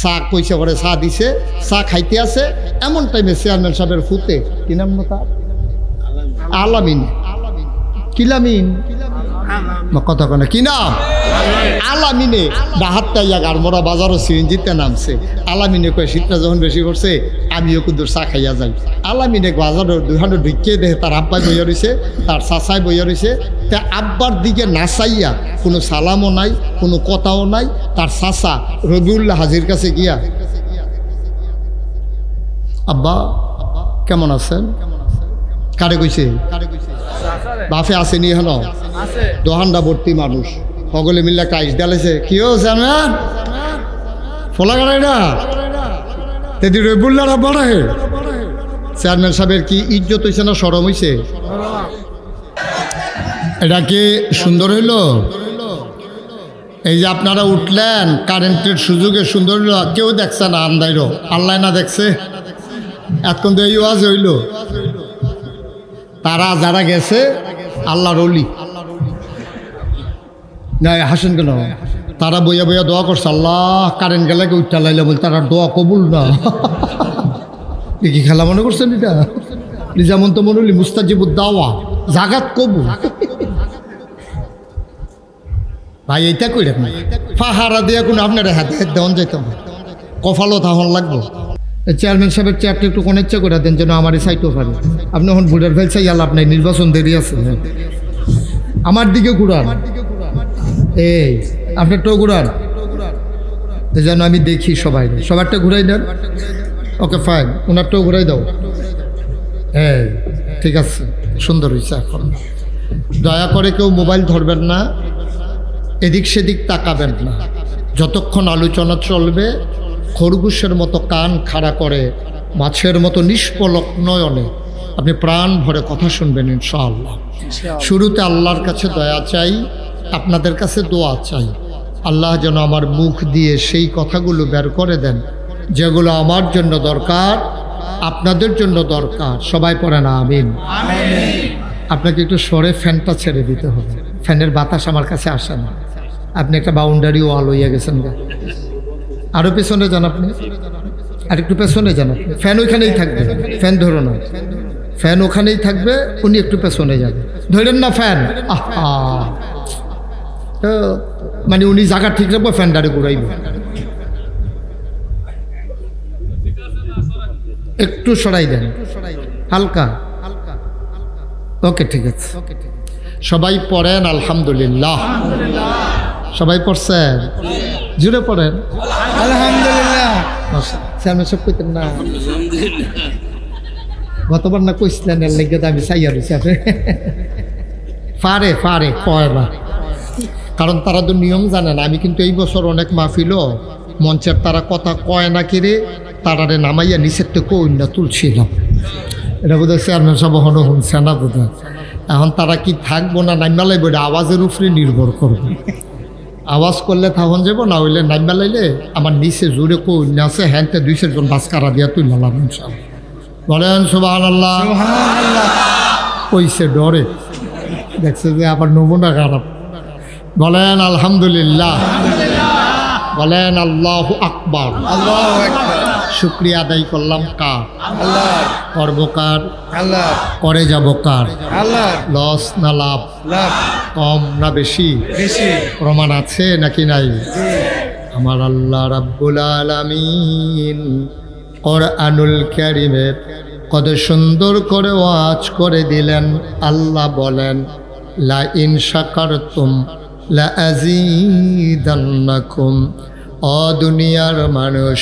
চা কইছে করে চা দিছে, চা খাইতে আছে, এমন টাইমে চেয়ারম্যান সাহেবের ফুতে কি নাম তার আলামিন, কিলামিন কথা কেনা কি নাম আলামিনে ডাহাতটা ইয়া গারমরা বাজারও সিএনজিতে নামছে। আলামিনে কয়ে শীতটা যখন বেশি পড়ছে আমিও কুদুর চা খাইয়া যাই। আলামিনে বাজারের দুহানো ঢুকিয়ে দেখে তার আব্বাই বইয়া রয়েছে, তার চাচাই বইয়া রয়েছে। তা আব্বার দিকে নাচাইয়া কোনো সালামও নাই, কোনো কথাও নাই। তার চাচা রবিউল্লাহ হাজির কাছে গিয়া, আব্বা কেমন আছেন? কারে কইছে? বাফে আসেনি হেন দোহানটা ভর্তি মানুষ, সকলে মিলে কাইস ডালেছে। কি হচ্ছে আমার ফোলা গাড়াই না তেদি রবিউল্লাহ আব্বা হে। চেয়ারম্যান সাহেবের কি ইজ্জত হয়েছে না শরম হয়েছে? এটা কি সুন্দর হইল? এই যে আপনারা উঠলেন কারেন্টের সুযোগে সুন্দর হইল, কেউ দেখছে না আন্দাইরও, আল্লাহ না দেখছে। এতক্ষণ তো এই ওয়াজ হইল, তারা যারা গেছে আল্লাহর ওলি না, হাসেন কেন? তারা বইয়া বইয়া দোয়া করছে, আল্লাহ কারেন্ট গেলে উঠটা লাইলে বল, তারা দোয়া কবুল না। কি খেলা মনে করছেন এটা? যেমন তো মনে হলি মুস্তাজিবুদ দাওয়া জাগাত কবুল। ভাই এইটা কই রাখেন ফাহারা দিয়া কোনো আপনার হাতে হাত দেওয়ান যাইতাম, কফালো তাহন লাগবো। চেয়ারম্যান সাহেবের চেয়ারটা একটু অনিচ্ছা করে দেন যেন আমারই সাইটও পারে। আপনি এখন ভোটার ফেল চাই আল্লাহ, আপনার নির্বাচন দেরি আছে, আমার দিকে ঘুরান, এই আপনারটাও ঘুরান যেন আমি দেখি সবাই। সবারটা ঘুরাই দেন, ওকে ফাইন, ওনারটাও ঘুরাই দাও। হ্যাঁ ঠিক আছে, সুন্দর হয়েছে। এখন দয়া করে কেউ মোবাইল ধরবেন না, এদিক সেদিক তাকাবেন না। যতক্ষণ আলোচনা চলবে খরগোশের মতো কান খাড়া করে মাছের মতো নিষ্পলক নয়নে আপনি প্রাণ ভরে কথা শুনবেন ইনশাআল্লাহ। শুরুতে আল্লাহর কাছে দয়া চাই, আপনাদের কাছে দোয়া চাই। আল্লাহ যেন আমার মুখ দিয়ে সেই কথাগুলো বের করে দেন যেগুলো আমার জন্য দরকার, আপনাদের জন্য দরকার। সবাই পড়ে না আমিন। আপনাকে একটু সরে ফ্যানটা ছেড়ে দিতে হবে, ফ্যানের বাতাস আমার কাছে আসে না। আপনি একটা বাউন্ডারি ওয়াল হইয়া গেছেন গা, আরও পেছনে যান আপনি, আর একটু পেছনে যান আপনি। ফ্যান ওইখানেই থাকবে, ফ্যান ধরো না, ফ্যান ওখানেই থাকবে, উনি একটু পেছনে যাবে, ধরেন না ফ্যান। আহা মানে উনি জায়গা ঠিক রাখবো, ফ্যানটারে ঘুরাইব। একটু সরাই দেন হালকা, ওকে ঠিক আছে। সবাই পড়েন আলহামদুলিল্লাহ। সবাই পড়ছেন? জুড়ে পড়েন আলহামদুলিল্লাহ। সব কইতেন না, গতবার না কইছিলেন এর লেগে আমি চাইয়া রয়েছি। ফারে ফারে কয় না, কারণ তারা তো নিয়ম জানে না। আমি কিন্তু এই বছর অনেক মাহফিলও মঞ্চের তারা কথা কয় না কিরে, তারারে নামাইয়া নিচের তো কই না তুলছিলাম। এটা বোধহয় চেয়ারম্যান সাহেব হনো শুনছে না বোধহয়। এখন তারা কি থাকবো না নাইমা লাইব, এটা আওয়াজের উপরে নির্ভর করবে। আওয়াজ করলে তখন যাবো, না হইলে নাইমা লাইলে আমার নিচে জোরে কই না আছে, হ্যান্ডে 2-4 জন বাসকারা দিয়া তুই লালাম ইনশাআল্লাহ। বলেন সুবহানাল্লাহ। কইছে ডরে, দেখছে যে আবার নমুনা খারাপ। বলেন আলহামদুলিল্লাহ, বলেন আল্লাহু আকবার। আল্লাহু আকবার। শুকরিয়া আদায় করলাম কার? আল্লাহ। করব কার? আল্লাহ। করে যাব কার? আল্লাহ। লস না লাভ? লাভ। কম না বেশি? বেশি। প্রমাণ আছে নাকি নাই? আমার আল্লাহ রাব্বুল আলামিন কোরআনুল কারীমে কত সুন্দর করে ওয়াজ করে দিলেন। আল্লাহ বলেন লা ইন শাকারতুম লা আযীদান্নাকুম। ও দুনিয়ার মানুষ,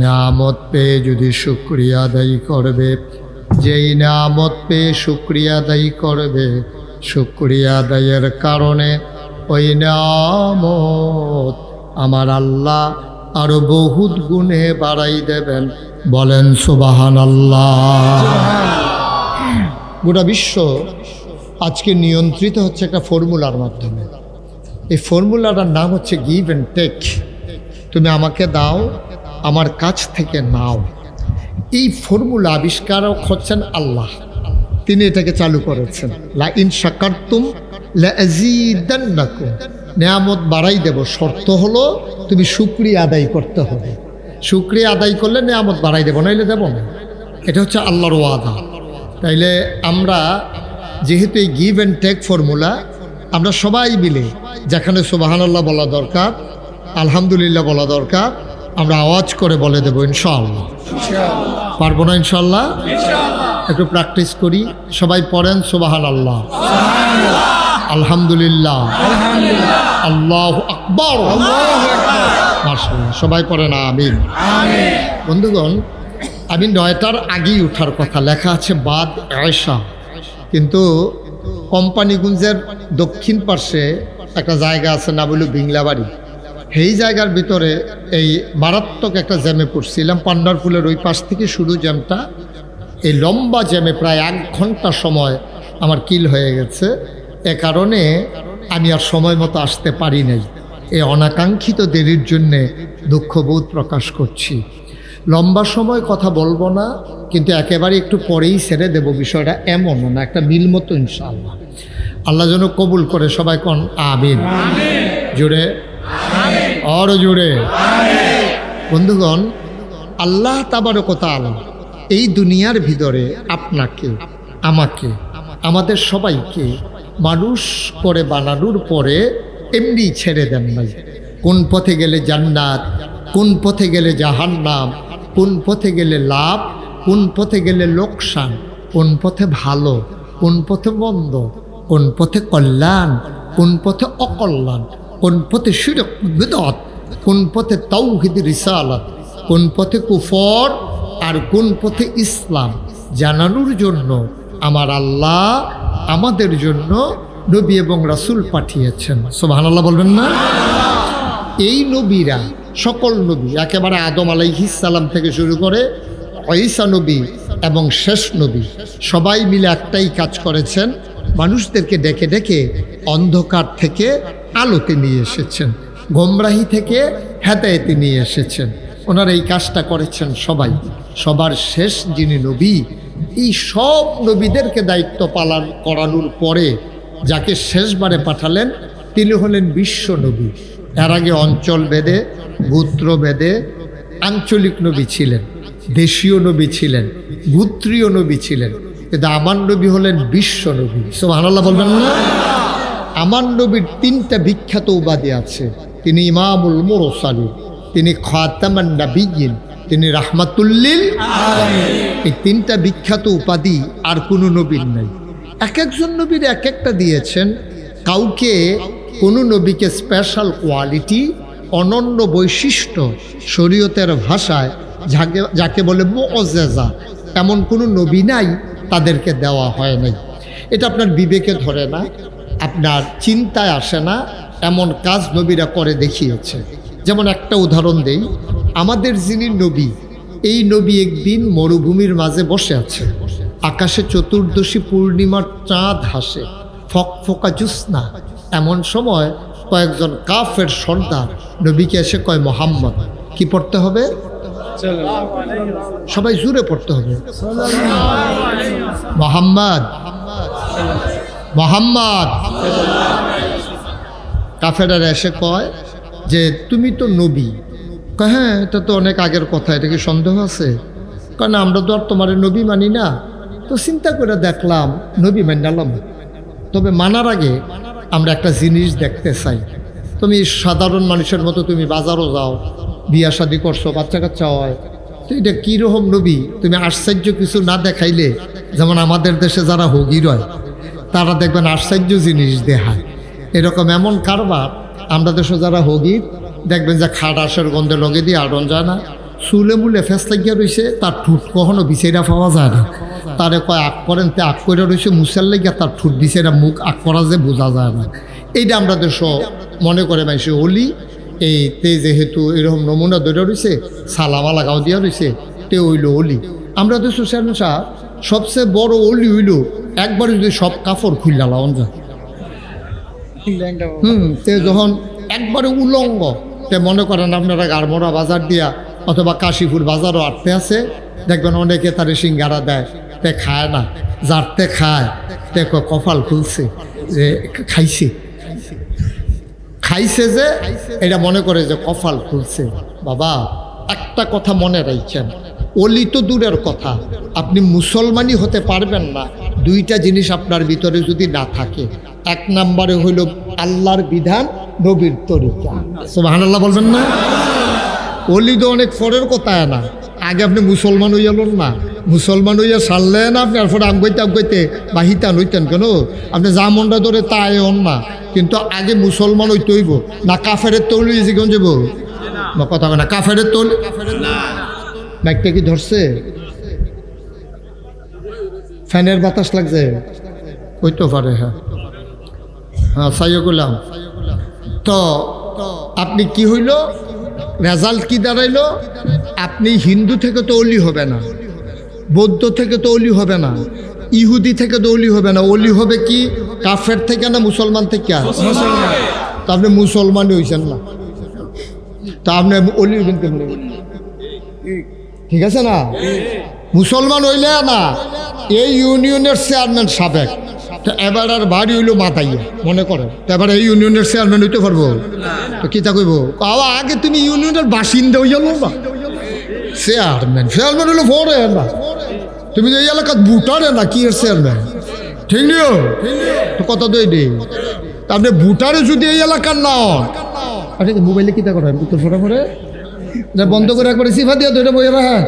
নিয়ামত পেয়ে যদি শুকরিয়া আদায় করবে, যেই নিয়ামত পেয়ে শুকরিয়া আদায় করবে, শুকরিয়া আদায়ের কারণে ওই নিয়ামত আমার আল্লাহ আরো বহুত গুণে বাড়াই দেবেন। বলেন সুবহানাল্লাহ। গোটা বিশ্ব আজকে নিয়ন্ত্রিত হচ্ছে একটা ফর্মুলার মাধ্যমে। এই ফর্মুলাটার নাম হচ্ছে গিভ অ্যান্ড টেক। তুমি আমাকে দাও, আমার কাছ থেকে নাও। এই ফর্মুলা আবিষ্কারক হচ্ছেন আল্লাহ, তিনি এটাকে চালু করেছেন। লা ইন শাকারতুম লা আযীদান্নাকুম, নিয়ামত বাড়াই দেব, শর্ত হলো তুমি শুকরিয়া আদায় করতে হবে। শুকরিয়া আদায় করলে নিয়ামত বাড়াই দেবো, নাইলে দেবো না। এটা হচ্ছে আল্লাহর ওয়াদা। তাইলে আমরা যেহেতু এই গিভ অ্যান্ড টেক ফর্মুলা, আমরা সবাই মিলে যেখানে সুবহানাল্লাহ বলা দরকার, আলহামদুলিল্লাহ বলা দরকার, আমরা আওয়াজ করে বলে দেবো ইনশাআল্লাহ। পারবো না ইনশাআল্লাহ? একটু প্র্যাকটিস করি। সবাই পড়েন সুবহানাল্লাহ, আলহামদুলিল্লাহ, আল্লাহু আকবার। মাশাআল্লাহ, সবাই পড়েন আমিন। বন্ধুগণ, আমি 9টার আগেই ওঠার কথা, লেখা আছে বাদ আয়েশা, কিন্তু কোম্পানিগঞ্জের দক্ষিণ পার্শ্বে একটা জায়গা আছে না বলে বিংলাবাড়ি, সেই জায়গার ভিতরে এই মারাত্মক একটা জ্যামে পড়ছিলাম। পান্ডারপুলের ওই পাশ থেকে শুরু জ্যামটা, এই লম্বা জ্যামে প্রায় 1 ঘন্টা সময় আমার কিল হয়ে গেছে। এ কারণে আমি আর সময় মতো আসতে পারি নাই। এই অনাকাঙ্ক্ষিত দেরির জন্যে দুঃখবোধ প্রকাশ করছি। লম্বা সময় কথা বলবো না, কিন্তু একেবারে একটু পরেই ছেড়ে দেব। বিষয়টা এমন না, একটা মিল মতো ইনশাআল্লাহ। আল্লাহ যেন কবুল করে। সবাই কোন আমিন। জুড়ে আরো জুড়ে। বন্ধুগণ, আল্লাহ তাবারক ওয়া তাআলা এই দুনিয়ার ভিতরে আপনাকে, আমাকে, আমাদের সবাইকে মানুষ করে বানানোর পরে এমনি ছেড়ে দেন নাই। কোন পথে গেলে জান্নাত, কোন পথে গেলে জাহান্নাম, কোন পথে গেলে লাভ, কোন পথে গেলে লোকসান, কোন পথে ভালো, কোন পথে মন্দ, কোন পথে কল্যাণ, কোন পথে অকল্যাণ, কোন পথে শিরক বিদআত, কোন পথে তাওহীদ রিসালাত, কোন পথে কুফর আর কোন পথে ইসলাম জানানোর জন্য আমার আল্লাহ আমাদের জন্য নবী এবং রাসূল পাঠিয়েছেন। সুবহানাল্লাহ বলবেন না? এই নবীরা, সকল নবী, একেবারে আদম আলাইহিস সালাম থেকে শুরু করে ঈসা নবী এবং শেষ নবী, সবাই মিলে একটাই কাজ করেছেন, মানুষদেরকে ডেকে ডেকে অন্ধকার থেকে আলোতে নিয়ে এসেছেন, গোমরাহি থেকে হেদায়েতে নিয়ে এসেছেন। ওনারা এই কাজটা করেছেন সবাই। সবার শেষ যিনি নবী, এই সব নবীদেরকে দায়িত্ব পালন করানোর পরে যাকে শেষবারে পাঠালেন তিনি হলেন বিশ্ব নবী। এর আগে অঞ্চল ভেদে, গোত্র ভেদে আঞ্চলিক নবী ছিলেন, দেশীয় নবী ছিলেন, গোত্রীয় নবী ছিলেন, কিন্তু আমার নবী হলেন বিশ্ব নবী। সুবহানাল্লাহ বলবেন না? আমার নবীর 3টা বিখ্যাত উপাধি আছে। তিনি ইমামুল মুরসালিন, তিনি খাতামান নাবিয়্যিন, তিনি রাহমাতুল্লিল আলামিন। এই 3টা বিখ্যাত উপাধি আর কোনো নবীর নাই। এক একজন নবীর এক একটা দিয়েছেন। কাউকে, কোনো নবীকে স্পেশাল কোয়ালিটি, অনন্য বৈশিষ্ট্য, শরীয়তের ভাষায় যাকে বলে মুআজ্জাজা, এমন কোনো নবী নাই, তাদেরকে দেওয়া হয় নাই। এটা আপনার বিবেকে ধরে না, আপনার চিন্তায় আসে না, এমন কাজ নবীরা করে দেখিয়েছে। যেমন একটা উদাহরণ দেই, আমাদের যিনি নবী, এই নবী একদিন মরুভূমির মাঝে বসে আছে, আকাশে চতুর্দশী পূর্ণিমার চাঁদ হাসে, ফকফকা জ্যোৎস্না। এমন সময় কয়েকজন কাফের সর্দার নবীকে এসে কয়, মোহাম্মদ। কি পড়তে হবে? সবাই জুড়ে পড়তে হবে, মোহাম্মদ, মোহাম্মদ। কাফেরা এসে কয় যে তুমি তো নবী। কয় হ্যাঁ, এটা তো অনেক আগের কথা, এটা কি সন্দেহ আছে? কারণ আমরা তো আর তোমার নবী মানি না, তো চিন্তা করে দেখলাম নবী মানলাম। তবে মানার আগে আমরা একটা জিনিস দেখতে চাই। তুমি সাধারণ মানুষের মতো তুমি বাজারও যাও, বিয়া শাদি করছো, বাচ্চা কাচ্চা হয়, তো এটা কীরকম নবী তুমি আশ্চর্য কিছু না দেখাইলে, যেমন আমাদের দেশে যারা হগি রয় তারা দেখবেন আশ্চর্য জিনিস দেখায়, এরকম এমন কারবার। আমরা দেশে যারা হগি দেখবেন যে খাটাসের গন্ধে লগে দিয়ে আড়ন যায় না, চুলে মুলে ফেস লাগিয়া রয়েছে, তার ঠুট কখনো বিছাইরা পাওয়া যায় না। তারে কয় আগ করেন, তে আগ করে রয়েছে মুসার লাগিয়া, তার ঠুট বিছাইরা মুখ আগ করা যে বোঝা যায় না। এইটা আমরা দেশ মনে করে মাইছে অলি, এই তে যেহেতু এরকম নমুনা ধরে রয়েছে, সালামা লাগাও দিয়া রয়েছে, তে হইল অলি। আমরা দেশ সবচেয়ে বড় অলি হইল একবার যদি সব কাপড় খুললা লাউন যায়। তে যখন একবারে উলঙ্গ, তে মনে করেন আপনারা গারমোড়া বাজার দিয়া অথবা কাশীপুর বাজারও আটতে আছে, দেখবেন অনেকে তারে সিঙ্গারা দেয়, তে খায় না, যারতে খায় তে কপাল খুলছে যে খাইছে, খাইছে যে এটা মনে করে যে কপাল খুলছে। বাবা, একটা কথা মনে রাখছেন, অলি তো দূরের কথা, আপনি মুসলমানই হতে পারবেন না দুইটা জিনিস আপনার ভিতরে যদি না থাকে। এক নম্বরে হইল আল্লাহর বিধান, নবীর তরিকা। সুবহানাল্লাহ বলবেন না? অলি তো অনেক পরের কথা না, আগে আপনি মুসলমান হইয়ালেন না, মুসলমান হইয়া সারলেন আপনি, আর পরে আগাইতে বা হিতান হইতেন কেন? আপনি যা মনটা ধরে তাই হন না, কিন্তু আগে মুসলমান হইতে হইব না। কাফেরের তৈরি জীবন যাব না, কথা না কাফেরের তৈরি। ব্যাগটা কি ধরছে? ফ্যানের বাতাস লাগছে, হইতে পারে। হ্যাঁ হ্যাঁ, সাইও করলাম। তো আপনি কি হইল, রেজাল্ট কি দাঁড়াইলো? আপনি হিন্দু থেকে তো অলি হবে না, বৌদ্ধ থেকে তো অলি হবে না, ইহুদি থেকে তো অলি হবে না। অলি হবে কি? কাফের থেকে না মুসলমান থেকে? তা আপনি মুসলমানই হইছেন না, তা আপনি অলি হইবেন কেমনি? ঠিক আছে না? মুসলমান হইলে না, এই ইউনিয়নের চেয়ারম্যান সাবেক, তো এবার আর বাড়ি হইলো মাতাইয়া মনে করে, তো এবার এই ইউনিয়নের চেয়ারম্যান হইতে পারবো? তো কি তা কইব? আগে তুমি ইউনিয়নের বাসিন্দা হইয়া লো না, চেয়ারম্যান হইলো পরে না, তুমি তো এই এলাকার ভোটারে না, কি এর চেয়ারম্যান? ঠিক নিও তো কথা তো এই। আপনি ভোটারে যদি এই এলাকার না হন, আচ্ছা মোবাইলে কি তা করেন উত্তর ফোটা করে বন্ধ করে একবারে সিফা দিয়ে ধরে বইয়ে রাখা,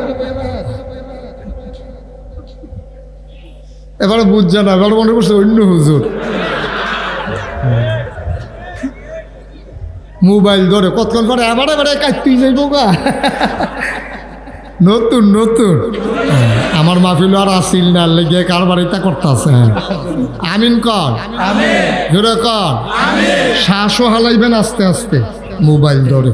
এবারে বুঝছে না, এবার মনে করছে অন্য হুজুর। মোবাইল ধরে কতক্ষণ পরে এবারে কাটতেই যাইব গা। নতুন নতুন আমার মাহফিল আর আসিল না, লেগে কার বাড়িটা করতে আছে। আমিন কর, জোরে কর, শ্বাসও হালাইবেন আস্তে আস্তে মোবাইল ধরে।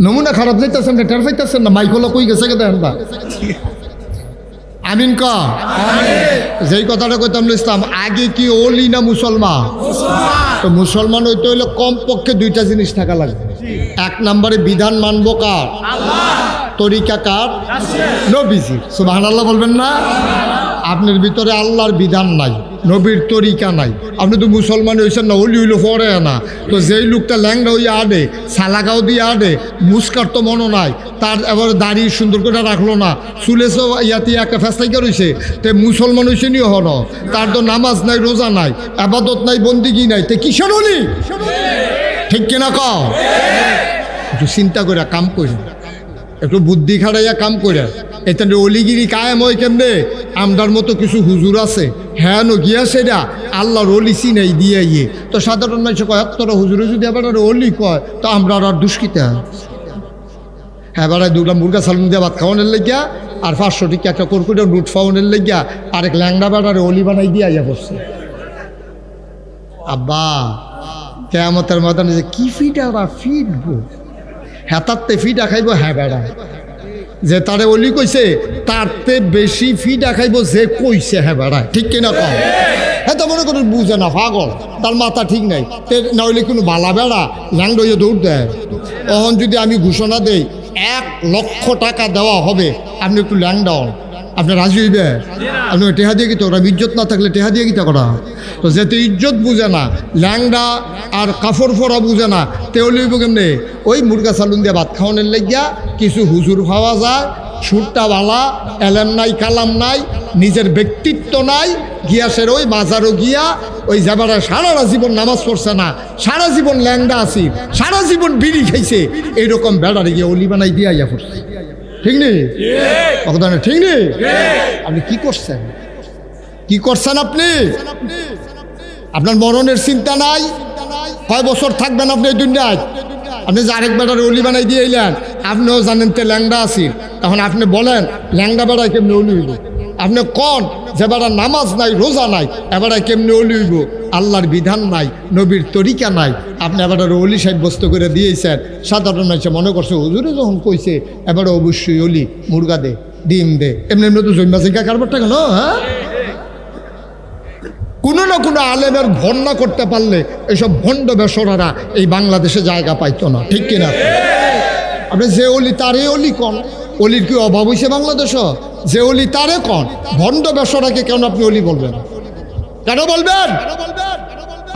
নমুনা খারাপ যাইতেছেন না, টের পাইতেছেন না, মাইকলো কই গেছে দেন না। আমিন কর। যেই কথাটা কইতাম ইসলাম, আগে কি অলি না মুসলমান? তো মুসলমান হইতে হইলে কমপক্ষে দুইটা জিনিস থাকা লাগবে। এক নম্বরে বিধান মানবো কার? তরিকা কার? নবীজির। সুবহানাল্লাহ বলবেন না? আপনার ভিতরে আল্লাহর বিধান নাই, নবীর তরিকা নাই, আপনি তো মুসলমান হয়েছেন না, অলি হইলো পরে না। তো যেই লোকটা ল্যাংড়া হইয়া আডে, সালাগাও দিয়ে আডে, মুস্কার তো মনো নাই, তার এবার দাড়ি সুন্দর করে রাখলো না, চুলেছো ইয়াতে একটা ফেস্তাইকা রয়েছে, তে মুসলমান হয়েছে নিও হন, তার তো নামাজ নাই, রোজা নাই, আবাদত নাই, বন্দিগি নাই, তে কিসের অলি? ঠিক কিনা কও? একটু চিন্তা করে কাম করে, একটু বুদ্ধি খাড়াইয়া কাম করে, এটা অলিগিরি কায়েম হয় কেমনে? আমদার মতো কিছু হুজুর আছে, হ্যাঁ নো গিয়া সেটা আল্লাহর অলি চিনাই দিয়ে ইয়ে। তো সাধারণ মানুষ কয় তোরা হুজুরে যদি এবার অলি কয়, তো আমরা আর দুষ্কিতা। হ্যাঁ বেড়ায় দুটা মুরগা সালুন দিয়ে ভাত খাওয়ানোর লেগিয়া, আর 500 টিকা একটা কর্কুটা রুট ফাউনের লেগিয়া আরেক ল্যাংড়া বেড়ারে অলি বানাই দিয়ে আইয়া পড়ছে। আব্বা কেয়ামতের ময়দানে যে কি ফিটা ওরা ফিটবো, হ্যাঁ তারতে ফিটা খাইব, হ্যাঁ বেড়া যে তারে অলি কইছে তারতে বেশি ফিটা খাইব যে কইছে, হ্যাঁ বেড়ায়। ঠিক কিনা কম? হ্যাঁ তো মনে করেন বুঝে না, পাগল, তার মাথা ঠিক নাই, না হইলে কোনো বালা বেড়া ল্যাংড়া হইয়া দৌড় দেয়। তখন যদি আমি ঘোষণা দেই 1 লক্ষ টাকা দেওয়া হবে, আপনি একটু ল্যাংড়া হন, আপনি রাজি হইবে? আপনি টেহা দিয়ে গিয়ে, ওরা ইজ্জত না থাকলে টেহা দিয়ে গিতা করা। তো যেতে ইজ্জত বুঝে না, ল্যাংড়া আর কাপড় ফোড়া বুঝে না, তেও লইব কেমনে? ওই মুরগা সালুন দিয়ে ভাত খাওয়ানোর লেগিয়া কিছু হুজুর পাওয়া যায়, সুরটা বালা, এলেম নাই, কালাম নাই, নিজের ব্যক্তিত্ব নাই, গিয়াসের ওই বাজারও গিয়া ওই যাবার সারা জীবন নামাজ পড়ছে না, সারা জীবন ল্যাংড়া আছি, সারা জীবন বিড়ি খাইছে, এইরকম বেড়ারে গিয়ে অলি বানাই দিয়া ইয়া পড়ছে। ঠিক নেই? ঠিক নেই? আপনি কি করছেন? কি করছেন আপনি? আপনার মরণের চিন্তা নাই, কয় বছর থাকবেন আপনি এই দুনিয়ায়? আপনি যে আরেক বেড়ার অলি বানাই দিয়ে এলেন, আপনিও জানেন তে ল্যাংড়া আছি, তখন আপনি বলেন ল্যাংড়া বেড়ায় কেমনি অলি হইব? আপনি কন যে বেড়া নামাজ নাই, রোজা নাই, এবারে কেমনি অলি হইব? আল্লাহর বিধান নাই, নবীর তরিকা নাই, আপনি এবার অলি সাব্যস্ত করে দিয়েছেন। সাধারণ মানুষ মনে করছে হুজুরে যখন কইছে এবারে অবশ্যই অলি, মুরগা দে, ডিম দে, এমনি এমনি তো জন্মা চিন্তা কারবারটা কেন? হ্যাঁ, কোনো না কোনো আলেমের ভন্ডা করতে পারলে এইসব ভণ্ড বেসরারা এই বাংলাদেশে জায়গা পাইতো না। ঠিক কিনা? আপনি যে অলি তারে অলি কন, অলির কি অভাব হয়েছে বাংলাদেশ? যে অলি তারে কন, ভণ্ড বেসরাকে কেন আপনি অলি বলবেন? কেন বলবেন?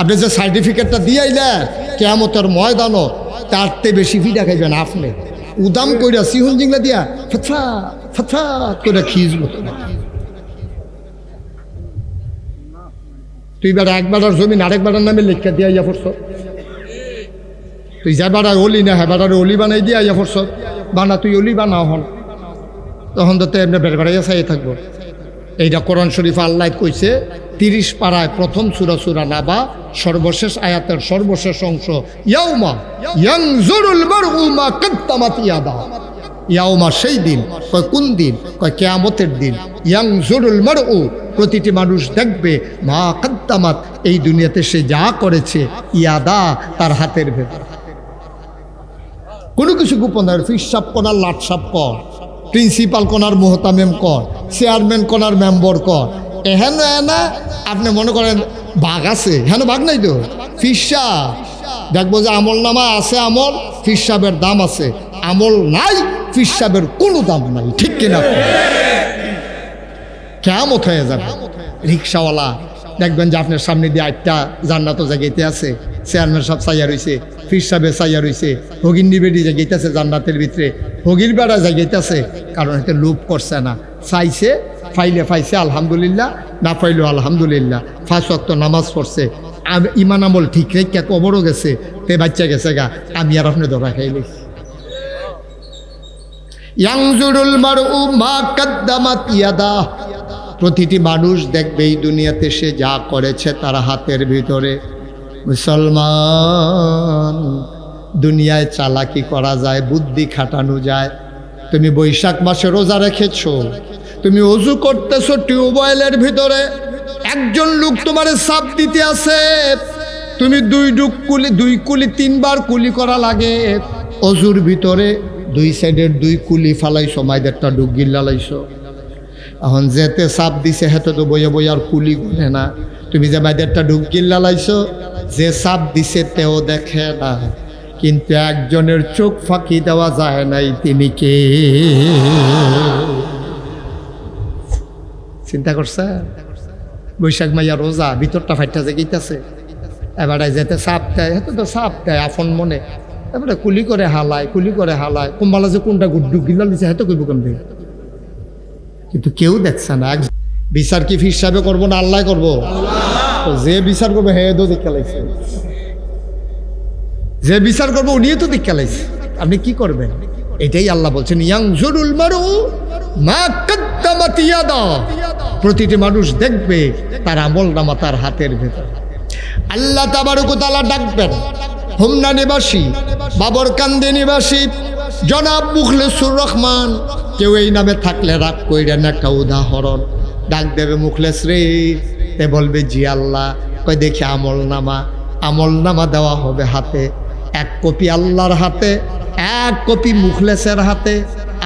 আপনি যে সার্টিফিকেটটা দিয়ে আইলেন, কিয়ামতের ময়দানও তারতে বেশি ফিটা খাইবেন আপনি। উদাম কইরা সিহুন জিংলা দিয়া ফথা ফথা করে খিজবো। তুই বেড়া একবার জমিন আরেকবার নামে লেখা দিয়া ইয়া পড়ছ, তুই যা বেড়া অলি না হ্যাঁ বেড়ারে অলি বানাই দিয়া ইয়া পড়ছ, বানা তুই অলি বানাও হন, তখন তো এমনি বেড় বেড়াইয়া চাই থাকবো। এইটা কোরআন শরীফ আল্লাহ কইছে 30 পারায় প্রথম সূরা সূরা নাবা সর্বশেষ আয়াতের সর্বশেষ অংশ, ইয়াউমা ইয়ানজুরুল মারউ মা কাদ্দামাত ইয়াদা। ইয়াউমা সেই দিন, কয় কোন দিন, কয় কিয়ামতের দিন। ইয়ানজুরুল মারউ প্রতিটি মানুষ দেখবে, মা কাদ্দামাত এই দুনিয়াতে সে যা করেছে, ইয়াদা তার হাতের ভেতর। কোনো কিছু গোপন হয়, ফিসাব করার লাটসাপ কর, প্রিন্সিপাল কোনার মোহতামেম কর, চেয়ারম্যান কোনার মেম্বর কর, এহেন না আপনি মনে করেন বাঘ আছে, হ্যাঁ বাঘ নাই তো ফিসা দেখবো যে আমল নামা আছে, আমল ফিসাবের দাম আছে, আমল নাই ফিসাবের কোনো দাম নাই, ঠিক কিনা? কেমত হয়ে যাবে। রিক্সাওয়ালা দেখবেন যে আপনার সামনে দিয়ে একটা জান্নাত জায়গাতে আছে, চেয়ারম্যান সব চাইয়া রয়েছে, ফির সাহেব চাইয়া রয়েছে, হগিন্নি বেডি জায়গাইতেছে জান্নাতের ভিতরে, হগির বেড়া জায়গাইতেছে, কারণ এতে লোভ করছে না, চাইছে, ফাইলে ফাইছে আলহামদুলিল্লাহ, না ফাইলেও আলহামদুলিল্লাহ, 5 ওয়াক্ত নামাজ পড়ছে, ইমান আমল ঠিক রেখা কবরও গেছে, তে বাচ্চা গেছে গা, আমি আর আপনি ধরা খাইলি। ইয়ানজুরুল মারউ মা কাদ্দামাত ইয়াদা, প্রতিটি মানুষ দেখবে এই দুনিয়াতে সে যা করেছে তার হাতের ভিতরে। মুসলমান, দুনিয়ায় চালাকি করা যায়, বুদ্ধি খাটানো যায়। তুমি বৈশাখ মাসে রোজা রেখেছো, তুমি অজু করতেছো টিউবওয়েলের ভিতরে, একজন লোক তোমারে সাপ দিতে আছে, তুমি 2 কুলি 3 বার কুলি করা লাগে, অজুর ভিতরে 2 সাইডের 2 কুলি ফালাইছো, মাইদেরটা ডুব গিল্লালাইছো। এখন যেতে সাপ দিছে হেতে তো বইয়া বইয়া আর কুলি গুনে না, তুমি যে মাইদেরটা ডুব গিল্লালাইছো, যে সাপ দিছে তেও দেখে না, কিন্তু একজনের চোখ ফাঁকি দেওয়া যায় নাই, তিনি কে? চিন্তা করছে? বৈশাখ মাইয়া রোজা, ভিতরটা ফাইটটা জেগেইতেছে, এবারে যেতে সাপ দেয়, হেতে তো সাপ দেয় আপন মনে, এবারে কুলি করে হালায়, কুলি করে হালায়, কুম্বালা যে কোনটা ডুব গিল্লা দিছে হেতে কইব কেমন, কিন্তু কেউ দেখছে না। বিচার কি ফির সাহেবে করবো না আল্লাহ করবো? যে বিচার করবে হে তো দেখা লাইছে, যে বিচার করবো উনিও তো দেখা লাইছে, আপনি কি করবেন? এটাই আল্লাহ বলছেন, ইয়ানজুরুল মারউ মা কাদ্দামাত ইয়াদা, প্রতিটি মানুষ দেখবে তার আমল নামা তার হাতের ভেতর। আল্লাহ তাবারক ওয়া তাআলা ডাকবেন হোমনা নিবাসী, বাবরকান্দি নিবাসী জনাব মুখলেসুর রহমান, কেউ এই নামে থাকলে রাগ কইরেন, একটা উদাহরণ, ডাক দেবে মুখলেস রে, তে বলবে জি আল্লাহ, কই দেখি আমল নামা দেওয়া হবে হাতে, 1 কপি আল্লাহর হাতে, 1 কপি মুখলেসের হাতে।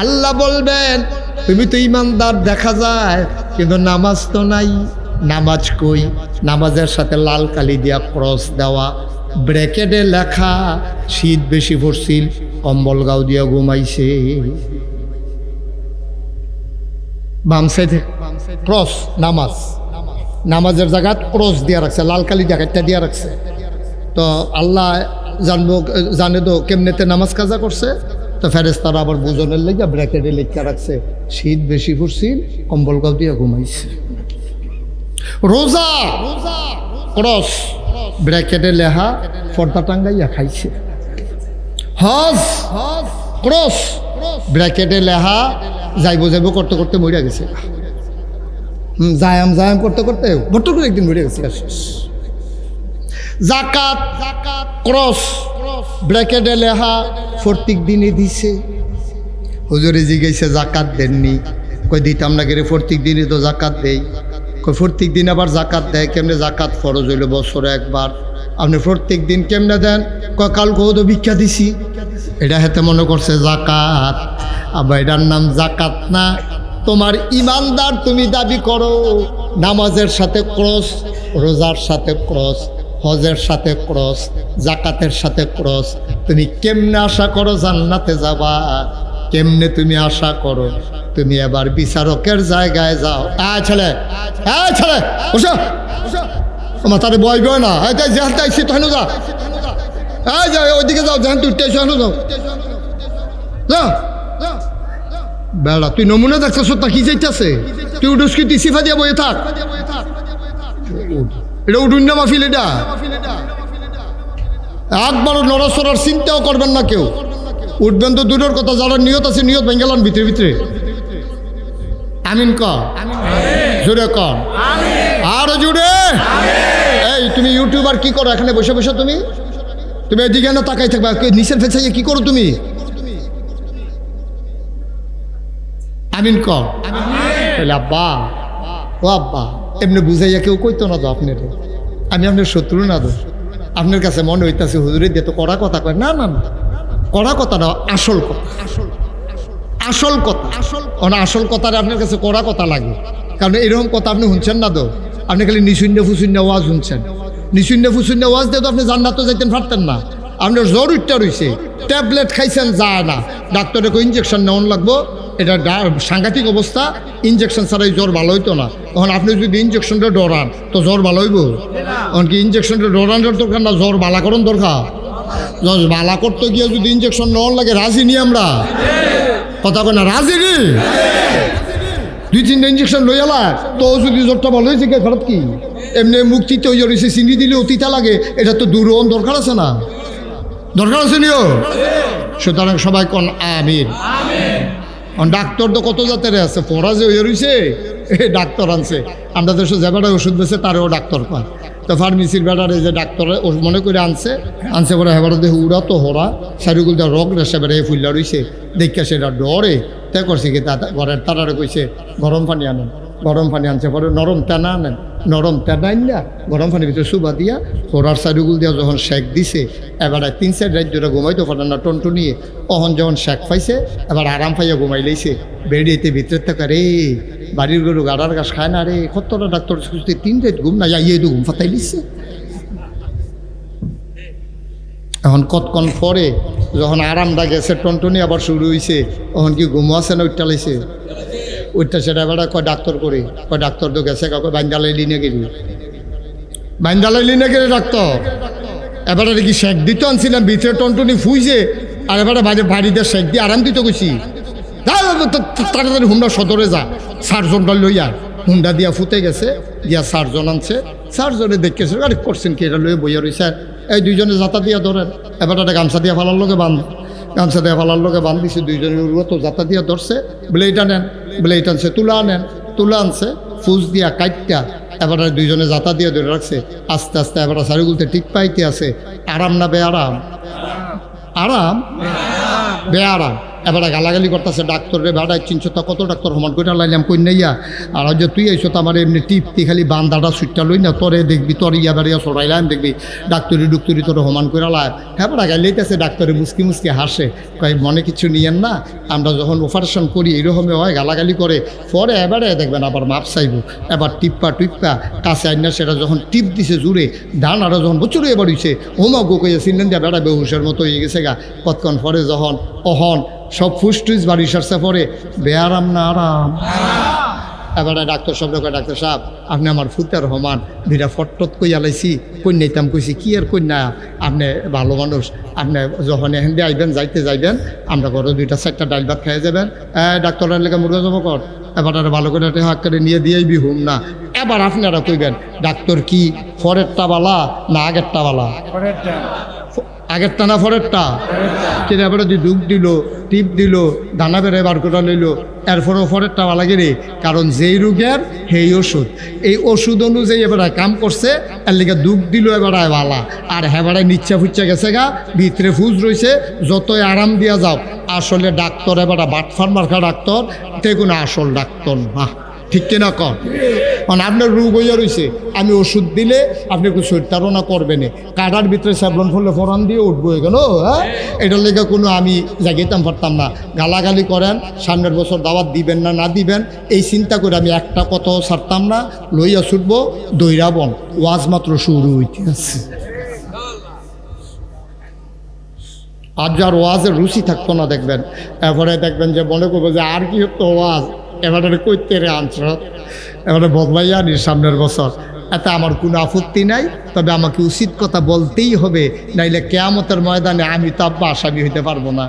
আল্লাহ বলবেন তুমি তো ইমানদার দেখা যায়, কিন্তু নামাজ তো নাই, নামাজ কই? নামাজের সাথে লাল কালি দিয়া ক্রস দেওয়া, ব্র্যাকেটে লেখা শীত বেশি পড়ছিল, কম্বল গাও দিয়া ঘুমাইছে। বাম সাইডে ক্রস, নামাজের জায়গায় ক্রস দিয়া রাখছে, লাল কালি জায়গাটা দিয়া রাখছে। তো আল্লাহ জানে তো কেমনেতে নামাজ কাজা করছে, তো ফেরেশতারা আবার বুঝনের লেগে ব্র্যাকেটে লেখা রাখছে শীত বেশি পড়ছিল, কম্বল গাও দিয়া ঘুমাইছে। রোজা ক্রস, ব্র্যাকেটে লেখা পর্দা টাঙ্গাইয়া খাইছে। হজ ক্রস, ব্র্যাকেটে লেখা যাইব করতে করতে মরিয়া গেছে। জায়াম করতে করতে ভর্ত করে একদিন মরিয়া গেছে। জাকাত ক্রস, ব্র্যাকেটে লেখা প্রত্যেক দিনে দিছে। হুজুরে জিজ্ঞাসা জাকাত দেননি, কই দিতাম না গেলে প্রত্যেক দিনে তো জাকাত দেই। কই প্রত্যেক দিন আবার জাকাত দেয় কেমনে? জাকাত ফরজ হইল বছরে একবার, আপনি প্রত্যেক দিন কেমনে দেন? কয় কালকে তো ভিক্ষা দিছি। এটা হেতে মনে করছে জাকাত, আবার এটার নাম জাকাত না। তোমার ইমানদার তুমি দাবি করো, নামাজের সাথে ক্রস, রোজার সাথে ক্রস, হজের সাথে ক্রস, জাকাতের সাথে ক্রস। তুমি কেমনে আশা করো জান্নাতে যাবা? কেমনে তুমি আশা করো? তুমি এবার বিচারকের জায়গায় যাও। ছেলে বসো, তোমার তারে বয় গয় না, যেহান আইসি তখন যা, ওইদিকে যাও, যেহান তুই যাও। যা বেড়া তুই নমুনা দেখছিস তা কি চাইতেছে তুই উঠুস কি তুই সিফা দিয়া বয়ে থাক এটা উঠুন না মাহফিল এটা একবারও নড়াচড়ার চিন্তাও করবেন না কেউ উঠবেন তো দূরের কথা যারা নিয়ত আছে নিয়ত ভেঙ্গেলান ভিতরে ভিতরে আমিন কর জোরে কর আর জুড়ে এই তুমি ইউটিউবার কি করো এখানে বসে বসে তুমি এদিকে না তাকাই থাকবা নিচের ফেসাইয়ে কি করো তুমি আমিন কর আব্বা ও আব্বা এমনি বুঝাইয়া কেউ কইতো না তো আপনার আমি আপনার শত্রু না তো আপনার কাছে মনে হইতেছে হুজুরে দিয়ে তো কড়া কথা কয় না না না কড়া কথা না আসল কথা আসল কথা আসল কথাটা আপনার কাছে কড়া কথা লাগে কারণ এরকম কথা আপনি শুনছেন না তো আপনি খালি নিশূন্য ফুশূন্য ওয়াজ শুনছেন নিশূন্য ফুশূন্য ওয়াজ দিয়ে তো আপনি জান্নাতও যাইতেন পারতেন না আপনার জ্বর উঠটা রয়েছে ট্যাবলেট খাইছেন যায় না ডাক্তারে কই ইঞ্জেকশন নেওয়ান লাগবো এটা সাংঘাতিক অবস্থা ইঞ্জেকশন ছাড়াই জ্বর ভালো হইতো না তখন আপনি যদি ইঞ্জেকশনটা ডরান তো জ্বর ভালো হইব তখন কি ইঞ্জেকশনটা ডরানোর দরকার না জ্বর বালা করণ দরকার জ্বর বালা করতে গিয়ে যদি ইঞ্জেকশন নেওয়ান লাগে রাজি নি আমরা কথা কয় না রাজি নি 2-3টা ইঞ্জেকশন লইয়ালা তো যদি জ্বরটা ভালো হয়েছে কে খারাপ কি এমনি মুক্তিতে ওই রয়েছে চিনি দিলে অতিতা লাগে এটা তো দূর দরকার আছে না দরকার আছে নিও সুতরাং সবাই কোন আমিন ডাক্তার তো কত জাতের আছে পড়া যে হয়ে রয়েছে ডাক্তার আনছে আমরা দেশে যে বেড়ায় ওষুধ বেছে তারও ডাক্তার পায় তো ফার্মেসির বেড়ারে যে ডাক্তার মনে করে আনছে পরে হেবারে দেখে উড়া তো হরা শারীরিক রোগ রেসে বেড়ে ফুল্লা রয়েছে দেখে সেটা ডরে তাই করছে কি ঘরের তারারে কইছে গরম পানি আনেন গরম পানি আনছে পরে নরম টানা আনেন নরম টানা আনলা গরম পানির ভিতরে সুবা দিয়া ঘোড়ার চারিগুল দিয়া যখন শেক দিছে এবারে 3-4 রাত ধরে ঘুমাইতো পারে না টন্টু নিয়ে অহন যখন শেক পাইছে এবার আরাম পাইয়া ঘুমাই লাইছে বেড়িয়েতে ভিতরের থাকা রে বাড়ির গরু গাড়ার গাছ খায় না রে কতটা ডাক্তার সুস্থ 3 রাত ঘুম না যাইয়ে তো ঘুম ফাতাই লিখছে এখন কতক্ষণ পরে যখন আরামটা গেছে টনটনি আবার শুরু হয়েছে তখন কি ঘুমো আছে না উঠটা লাইছে উঠটা সেটা এবার কয় ডাক্তার করে কয় ডাক্তার তো গেছে কাউকে বাইন্দালাইলি নিয়ে গেলি বাইন্দালাইলি নিয়ে গেলে ডাক্তার এবারে কি শেক দিতে আনছিলাম ভিতরে টনটনি ফুইছে আর এবারে বাড়িতে শেক দিয়ে আরাম দিতে গেছি তাড়াতাড়ি হুন্ডা সদরে যা সার্জনটা লইয়া হুন্ডা দিয়া ফুটে গেছে দিয়া সার্জন আনছে সার্জনে দেখেছে আরে করছেন কি এটা লইয়া বইয়া রয়েছে এই দুইজনে যাতা দিয়া ধরেন এবার একটা গামছা দিয়া ফালার লোকে বান্ধ গামছা দিয়ে ফালার লোকে বান্ধিছে দুইজনের উড়ত যাতা দিয়া ধরছে ব্লেড আনেন ব্লেড আনছে তুলা আনেন তুলা আনছে ফুজ দিয়া কাইটটা এবার দুইজনে যাতা দিয়ে ধরে রাখছে আস্তে আস্তে এবার সারিগুলতে ঠিক পাইতে আছে আরাম না বেআরাম আরাম বেআরাম এবারে গালাগালি করতেছে ডাক্তারে ভাড়ায় চিনছো তা কত ডাক্তার সমান করে লাইলাম কই নাইয়া আর যে তুই আইসো তো আমার এমনি টিপতি খালি বান্দাটা সুইটটা লই না তোরে দেখবি তোর ইয়া বাড়িয়া সরাইলাম দেখবি ডাক্তারি ডুক্তরি তোর সমান করে লাই হ্যাঁ বড়া গাইলেইতেছে ডাক্তারে মুসকি মুসকি হাসে কয় মনে কিছু নিয়েন না আমরা যখন অপারেশন করি এইরকমই হয় গালাগালি করে পরে এবারে দেখবেন আবার মাপ চাইব এবার টিপ্পা টিপ্পা কাছে আইনা সেটা যখন টিপ দিছে জুড়ে ডান আরও যখন বছরে এবার হইছে হোমা গো কইয়া সিলেন দিয়া বেড়া বেহুশের মতো হয়ে গেছে গা কতক্ষণ পরে যখন অহন সব ফুসটুস বাড়ি সারছে পরে বেআরাম না আরাম এবারে ডাক্তার সব লোক ডাক্তার সাহেব আপনি আমার ফুতার হমান দুইটা ফটট কইয়া লাইছি কন্যাইতাম কইছি কি আর কন্যা আপনি ভালো মানুষ আপনি যখন এখান দিয়ে আইবেন যাইতে যাইবেন আমরা ঘরে 2-4টা ডাল ভাত খাইয়ে যাবেন ডাক্তারের লেগে মুরগা জমা কর এবার আর ভালো করে হাক করে নিয়ে দিয়েই বিহুম না এবার আপনারা কইবেন ডাক্তার কি ফরেরটা বালা না আগেরটা বালা আগেরটা না ফরেরটা সেটা এবারে দুধ দিল টিপ দিল দানা বেড়ে বার করে লইল এরপরও ফরেরটা ভালো লাগে কারণ যেই রোগের সেই ওষুধ এই ওষুধ অনুযায়ী এবারে কাম করছে এর লিগে দুধ দিল এবারে ভালা আর হেবারে নিচ্ছা ফুচ্ছা গেছে গা ভিতরে ফুজ রয়েছে যতই আরাম দিয়া যাও আসলে ডাক্তার এবারে বাটফার মার্কা ডাক্তার তে কোনো আসল ডাক্তার না ঠিক কিনা কর কারণ আপনার রোগ হইয়া রয়েছে আমি ওষুধ দিলে আপনি একটু শরীরতারণা করবেন কাটার ভিতরে স্যাবলন ফুললে ফোরান দিয়ে উঠবো এখানে হ্যাঁ এটার লেগে কোনো আমি জাগিতাম পারতাম না গালাগালি করেন সামনের বছর দাওয়াত দিবেন না না দিবেন এই চিন্তা করে আমি একটা কথাও ছাড়তাম না লইয়া ছুটবো দৈরাবন ওয়াজ মাত্র শুরু হইতে আছে আর যার ওয়াজের রুচি থাকতো না দেখবেন এরপরে দেখবেন যে মনে করবো যে আর কি হতো ওয়াজ এবারে কইতে রে আনসার এবারে বদলাইয়া নি সামনের বছর এতে আমার কোনো আপত্তি নাই, তবে আমাকে উচিত কথা বলতেই হবে, নাইলে কেয়ামতের ময়দানে আমি তো আব্বা আসামি হইতে পারবো না।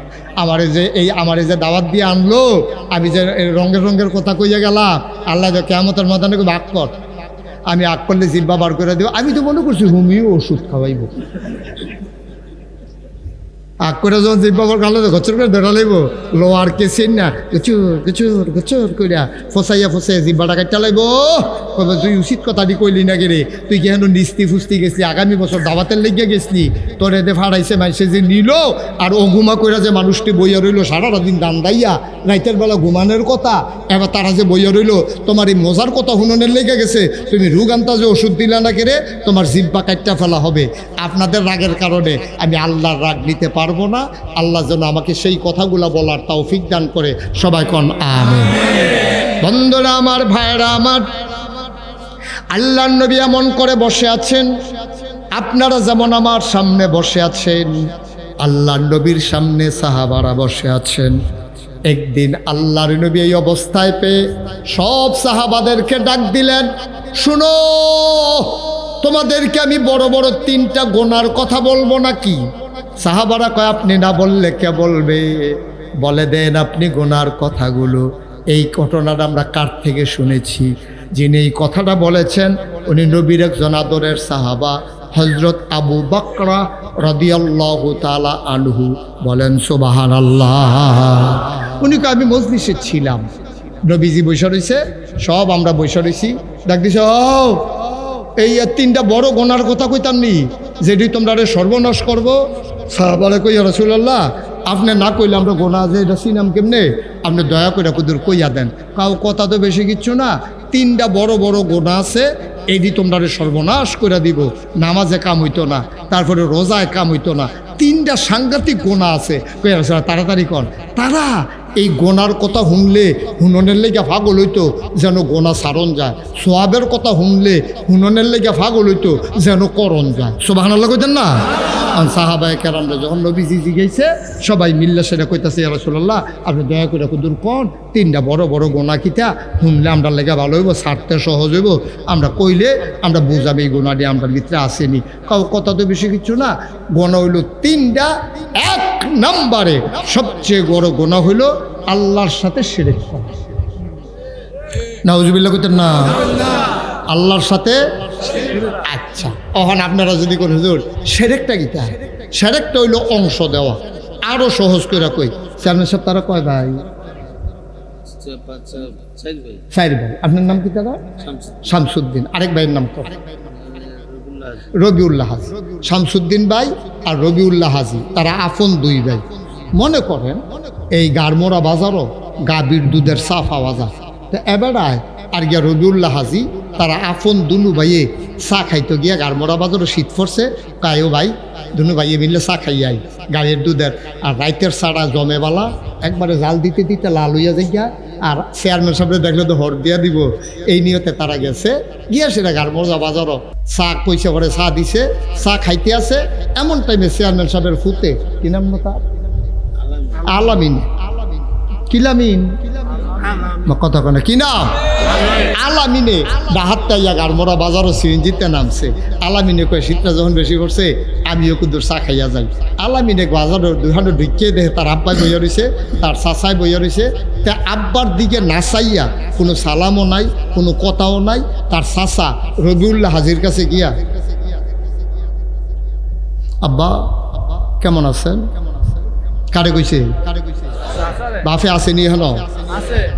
আমার যে দাওয়াত দিয়ে আনলো, আমি যে রঙের রঙের কথা কইয়া গেলাম, আল্লাহ যে কেয়ামতের ময়দানে ভাগ কর, আমি আগ করলে জিব্বা বার করে দেবো। আমি তো মনে করছি হুমিও ওষুধ খাওয়াইব, আগ করে যখন জিব্বা বার খালো গছর করে ধরা লাইব, লোয়ার কেসিন না গচুর গচুর গচুর কইরা ফসাইয়া জিব্বাটা কাটটা লাইব। তুই উচিত কথাটি কইলি না গে রে, তুই কি হেন নিস্তি ফুস্তি গেছলি, আগামী বছর দাওয়াতের লেগে গেছলি, তোর এতে ফাড়াইছে মানুষে যে নিল, আর ও ঘুমা কইরা যে মানুষটি বইয়া রইল সারাটা দিন দান দাইয়া, রাইতের বেলা ঘুমানোর কথা, এবার তারা যে বইয়া রইল, তোমার এই মজার কথা হুননের লেগে গেছে, তুমি রোগ আনতা যে ওষুধ দিলা না কেড়ে, তোমার জিব্বা কাটটা ফেলা হবে। আপনাদের রাগের কারণে আমি আল্লাহর রাগ নিতে পারবো না। আল্লাহ যেন আমাকে সেই কথাগুলো বলার তৌফিক দান করে, সবাই কোন আমিন। বন্ধুরা আমার, ভাইরা আমার, আল্লাহর নবী এমন করে বসে আছেন, আপনারা যেমন আমার সামনে বসে আছেন, আল্লাহর নবীর সামনে সাহাবারা বসে আছেন। একদিন আল্লাহর নবী এই অবস্থায় পেয়ে সব সাহাবাদেরকে ডাক দিলেন, শুনো, তোমাদেরকে আমি বড় বড় 3টা গুনার কথা বলবো নাকি? সাহাবারা কয়, আপনি না বললে কে বলবে? বলে দেন আপনি গুনার কথাগুলো। এই ঘটনাটা আমরা কার থেকে শুনেছি? যিনি এই কথাটা বলেছেন উনি নবীর একজন আদরের সাহাবা হযরত আবু বকর রাদিয়াল্লাহু তাআলা আনহু। বলেন সুবহানাল্লাহ। উনি কয়, আমি মজলিসে ছিলাম, নবীজি বসে রয়েছে, সব আমরা বসে রয়েছি, ডাক দিছে, ও এই 3টা বড় গুনার কথা কইতাম নি, যেটি তোমরা সর্বনাশ করবো। সাহাবারা কই, ইয়া রাসূলুল্লাহ, আপনি না কইলে আমরা গোনা যে এটা চিনাম কেমনে? আপনি দয়া করে কুদুর কইয়া দেন। কাউ কথা তো বেশি কিচ্ছু না, 3টা বড় বড় গোনা আছে, এইটি তোমরা সর্বনাশ করে দিব। নামাজে কাম হইতো না, তারপরে রোজায় কাম হইতো না, 3টা সাংঘাতিক গোনা আছে। কই রাসূলুল্লাহ, তাড়াতাড়ি কর। তারা এই গোনার কথা শুনলে হুননের লেগে পাগল হইতো, যেন গোনা সারণ যায়। সোয়াবের কথা শুনলে হুননের লেগে পাগল হইতো, যেন করণ যায়। সুবহানাল্লাহ কইতেন না? সাহাবায়ে কেরামরা যখন নবীজি জিজ্ঞাসে, সবাই মিল্লা সেটা কইতাছে, ইয়া রাসূলুল্লাহ, আপনি দয়া করে কুদুর কোন 3টা বড় বড় গোনা কিতা শুনলে আমরা লেগে ভালো হইব, ছাড়তে সহজ হইব, আমরা কইলে আমরা বুঝাবে এই গোনাটি আমরা ভিতরে আসেনি। কাউ কথা তো বেশি কিছু না, গোনা হইল 3টা। 1 নম্বরে সবচেয়ে বড় গোনা হইল আল্লাহর সাথে শিরক করা। নাউজুবিল্লাহ কইতেন না? আল্লাহর সাথে। আচ্ছা, এখন আপনারা যদি কোন হুজুর শিরকটা কিতা? শিরকটা হইল অংশ দেওয়া। আরো সহজ করে কই, চেয়ারম্যান সাহেব তারা কয় ভাই? 4 ভাই। আপনার নাম কি দাদা? শামসুদ্দিন। আরেক ভাইয়ের নাম কত? রবিউল্লাহ হাজি। শামসুদ্দিন ভাই আর রবিউল্লাহ হাজি, তারা আপন 2 ভাই। মনে করেন এই গারমোড়া বাজারও গাভীর দুধের চা পাওয়া যায়, তো এবারায় আর গিয়া রবিউল্লাহ হাজি তারা আপন 2 ভাইয়ে চা খাইতে গিয়া গারমোড়া বাজারও শীত পড়ছে, কায়ও ভাই 2 ভাইয়ে মিললে চা খাইয়াই গাড়ির দুধের। আর রাইতের চাটা জমেবালা একবারে জাল দিতে দিতে লাল হইয়া যাইয়া, আর চেয়ারম্যান সাহেব দেখলে তো হর দিয়া দিব, এই নিয়তে তারা গেছে। গিয়া সেটা গারমোড়া বাজারও চা পয়সা করে চা দিছে, চা খাইতে আছে। এমন টাইমে চেয়ারম্যান সাহেবের ফুতে, কি নাম না তার? আলামিন। কিলামিন কথা কনে কি নাম? আলামিনে ডাহাতটা ইয়া গারমোড়া বাজারও সিএনজিতে নামছে। আলামিনে কয়, শীতটা যখন বেশি পড়ছে আমিও কুদুর চা খাইয়া যাই। আলামিনে বাজারের 2 ঢুকিয়ে দেখে তার আব্বাই বইয়া রয়েছে, তার চাচাই বইয়া রয়েছে। তা আব্বার দিকে না চাইয়া কোনো সালামও নাই, কোনো কথাও নাই, তার চাচা রবিউল্লাহ হাজির কাছে গিয়া, আব্বা কেমন আছেন? কারে কইছে? বাফে আসেনি হেন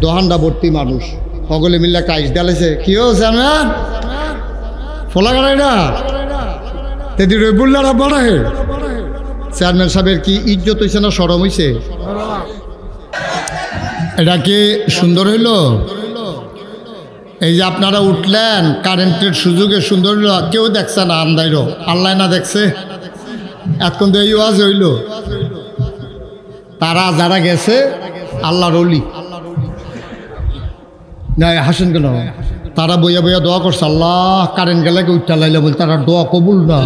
দোহানটা ভর্তি মানুষ, সকলে মিললে একটা আইস ডালেছে। কি জানেন ফোলা গাড়াই না তেদি রবিউল্লাহরা বাড়ায়। চেয়ারম্যান সাহেবের কি ইজ্জত হয়েছে না শরম হয়েছে? এটা কি সুন্দর হইল? এই যে আপনারা উঠলেন কারেন্টের সুযোগে, সুন্দর হইল। কেউ দেখছে না, আন্দাইরও আল্লাহ না দেখছে। এতক্ষণ তো এই ওয়াজ হইল। তারা যারা গেছে আল্লাহর ওলি না, হাসেন কেন? তারা বইয়া বইয়া দোয়া করছে, আল্লাহ কারেন্ট গেলে উঠতে লাইলে বল, তারা দোয়া কবুল না।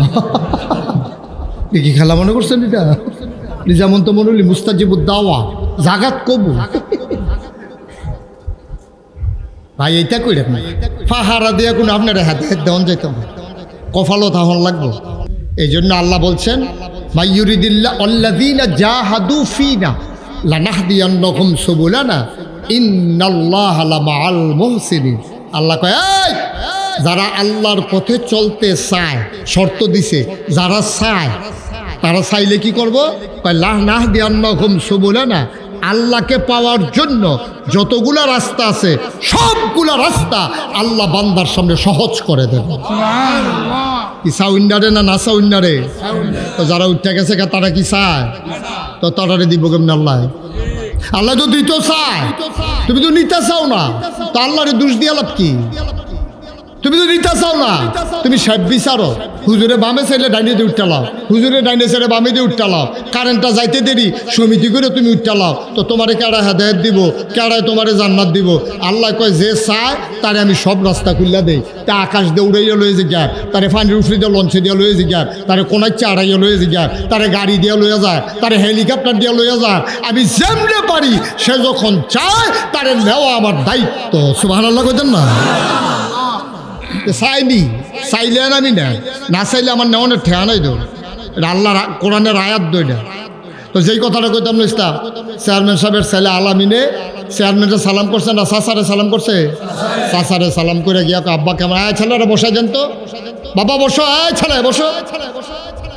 দেখি খেলা মনে করছেন এটা? যেমন তো মনে হলি মুস্তাজিবুদ দাওয়া, জাগাত কবুল। ভাই এইটা কইরেন না, ফাহারা দিয়া কোনো আপনার হাতে দেওয়ান যেত না, কফালো তাহন লাগবো। এই জন্য আল্লাহ বলছেন মাইয়ুরিদিল্লাহ আল্লাযীনা জাহাদু ফীনা লানাহদিয়ান্নাহুম সুবুলানা ইন্নাল্লাহা লামাআল মুহসিনিন। আল্লাহ কয় এই যারা আল্লাহর পথে চলতে চায়, শর্ত দিছে যারা চায়, তারা চাইলে কি করব? কয় লানাহদিয়ান্নাহুম সুবুলানা, আল্লাহকে পাওয়ার জন্য যতগুলা রাস্তা আছে সবগুলা রাস্তা আল্লাহ বান্দার সামনে সহজ করে দেবে। কি সাউন্ডারে না সাউন্ডারে? তো যারা উঠে গেছে তারা কি চায়? তো তারারে দিব কেমন আল্লাহ? আল্লাহ তো দিতে চায়, তুমি তো নিতে চাও না, তো আল্লাহরে দোষ দিয়া লাভ কি? তুমি তো নিতে চাও না, তুমি সব বিচারো। হুজুরে বামে চাইলে ডাইনে দিয়ে উঠতে লাও, হুজুরে ডাইনে চাইলে বামে দিয়ে উঠতে লাও, কারেন্টটা যাইতে দেরি সমিতি করে তুমি উঠতে লাও, তো তোমারে কেড়ায় হেদায়েত দিব, কেড়ায় তোমারে জান্নাত দিব। আল্লাহ কয় যে চায় তারে আমি সব রাস্তা খুললা দেই। তা আকাশ দিয়ে উড়াইয়া লয়ে জিজ্ঞার, তারে পানির উফরি দিয়ে লঞ্চে দিয়ে লয়ে জিজ্ঞার, তারে কোনায় চাড়াইয়া লয়ে জিজ্ঞার, তারে গাড়ি দিয়ে লয়ে যায়, তারে হেলিকপ্টার দিয়ে লয়ে যায়। আমি যেমনে পারি সে যখন চায় তারে নেওয়া আমার দায়িত্ব। সুবহানাল্লাহ কইতেন না? চাইনি, চাইলে আমি না চাইলে আমার নেওয়ানের ঠেয়া নাই তো, আল্লাহ কোরআনের আয়াত দইটা। তো যেই কথাটা কইতাম না ইসলাম, চেয়ারম্যান সাহেবের ছেলে আলামিনে চেয়ারম্যানকে সালাম করছে না চাচারে সালাম করছে? চাচারে সালাম করে গিয়া আব্বা কেমন? আয় ছেলেরা বসাই দেন তো, বাবা বসো, আয় ছেলে বসো।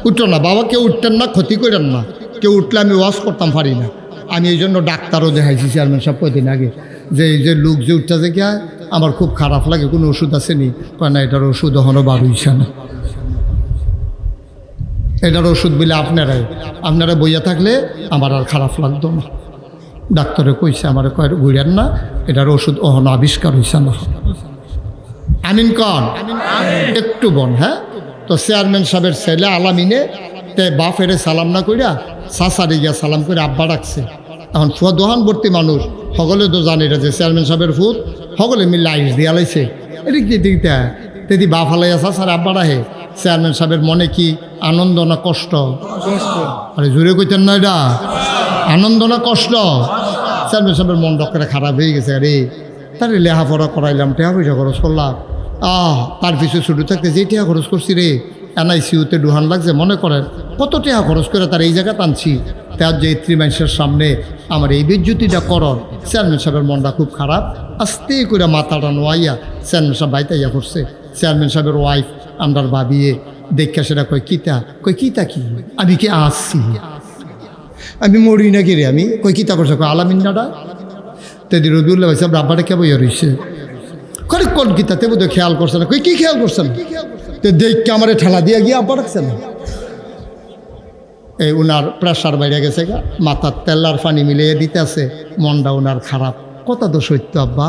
উঠো না বাবা, কেউ উঠতেন না, ক্ষতি করেন না, কেউ উঠলে আমি ওয়াশ করতাম পারি না। আমি এই জন্য ডাক্তারও দেখাইছি চেয়ারম্যান সাহেব কয়দিন আগে, যে এই যে লোক যে উঠতেছে গিয়া আমার খুব খারাপ লাগে, কোনো ওষুধ আছে নি? না, এটার ওষুধ এখনও বার হইছে না, এটার ওষুধ বলে আপনারা বইয়া থাকলে আমার আর খারাপ লাগতো না। ডাক্তারে কইছে আমার, কয় ঘুরেন না, এটার ওষুধ এখনও আবিষ্কার হইছে না। আমিন কন একটু বন। হ্যাঁ, তো চেয়ারম্যান সাহেবের ছেলে আলামিনে তে বাপেরে সালাম না কইরা চাচারে গিয়া সালাম করে আব্বা ডাকছে। এখন ফুয়া দোহান ভর্তি মানুষ, সকলে তো জানি এটা যে চেয়ারম্যান সাহেবের ফুট, সকলে মিলে আইস দিয়া লাইছে এদিক দিকটা তেদি বাপ হালাইয়া চাচারে আব্বা ডাহে। চেয়ারম্যান সাহেবের মনে কি আনন্দ না কষ্ট? আরে জোরে কইতেন না, এটা আনন্দ না কষ্ট? চেয়ারম্যান সাহেবের মন ডক্টরে খারাপ হয়ে গেছে। আরে তারে লেখাপড়া করাইলাম, টেহা পয়সা খরচ করলাম, তার পিছু শুরু থাকতে যে টেহা খরচ করছি রে, NICUতে ডুহান লাগছে, মনে করেন কত টেহা খরচ করে তার এই জায়গা টানছি, তার যে মানুষের সামনে আমার এই বেজ্জতিটা করন। চেয়ারম্যান সাহেবের মনটা খুব খারাপ, আস্তে করে মাথাটা নোয়াইয়া চেয়ারম্যান সাহেব বাইতাইয়া করছে। চেয়ারম্যান সাহেবের ওয়াইফ আমরার ভাবিয়ে দেখা সেটা কয় কিতা কি আমি কি আসছি, আমি মরি নাকি রে, আমি কই কিতা করছে? কয় আলামিন্নাটা তেদি রবিউল্লাহ ভাই সাহেব রাব্বাটা কে বইয়া রইছে, করে কোন কিতাতে বোধহয় খেয়াল করছে না। কই কি খেয়াল করছে না? তো দেখকে আমার ঠেলা দিয়ে গিয়ে আব্বা রাখছে না। এই উনার প্রেশার বাইরে গেছে গা, মাথার তেলার পানি মিলিয়ে দিতে আছে, মনটা উনার খারাপ। কথা তো সত্য আব্বা,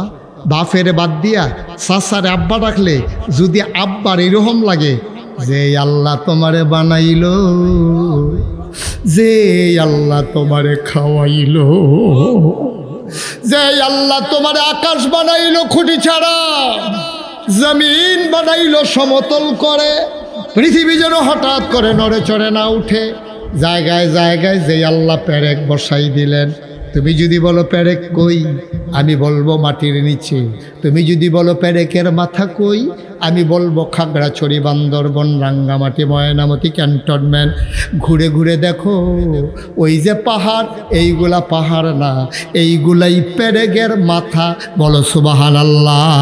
বাপেরে বাদ দিয়া চাচারে আব্বা ডাকলে যদি আব্বার এরকম লাগে যে আল্লাহ তোমারে বানাইলো, যে আল্লাহ তোমারে খাওয়াইলো, যে আল্লাহ তোমারে আকাশ বানাইলো খুঁটি ছাড়া, জমিন বানাইলো সমতল করে, পৃথিবী যেন হঠাৎ করে নড়ে চড়ে না উঠে, জায়গায় জায়গায় যে আল্লাহ পেরেক বসাই দিলেন। তুমি যদি বলো পেরেক কই, আমি বলবো মাটির নিচে। তুমি যদি বলো পেরেকের মাথা কই, আমি বলবো খাগড়াছড়ি, বান্দরবন, রাঙ্গামাটি, ময়নামতি ক্যান্টনমেন্ট। ঘুরে ঘুরে দেখো ওই যে পাহাড়, এইগুলা পাহাড় না, এইগুলাই পেরেকের মাথা। বলো সুবহানাল্লাহ।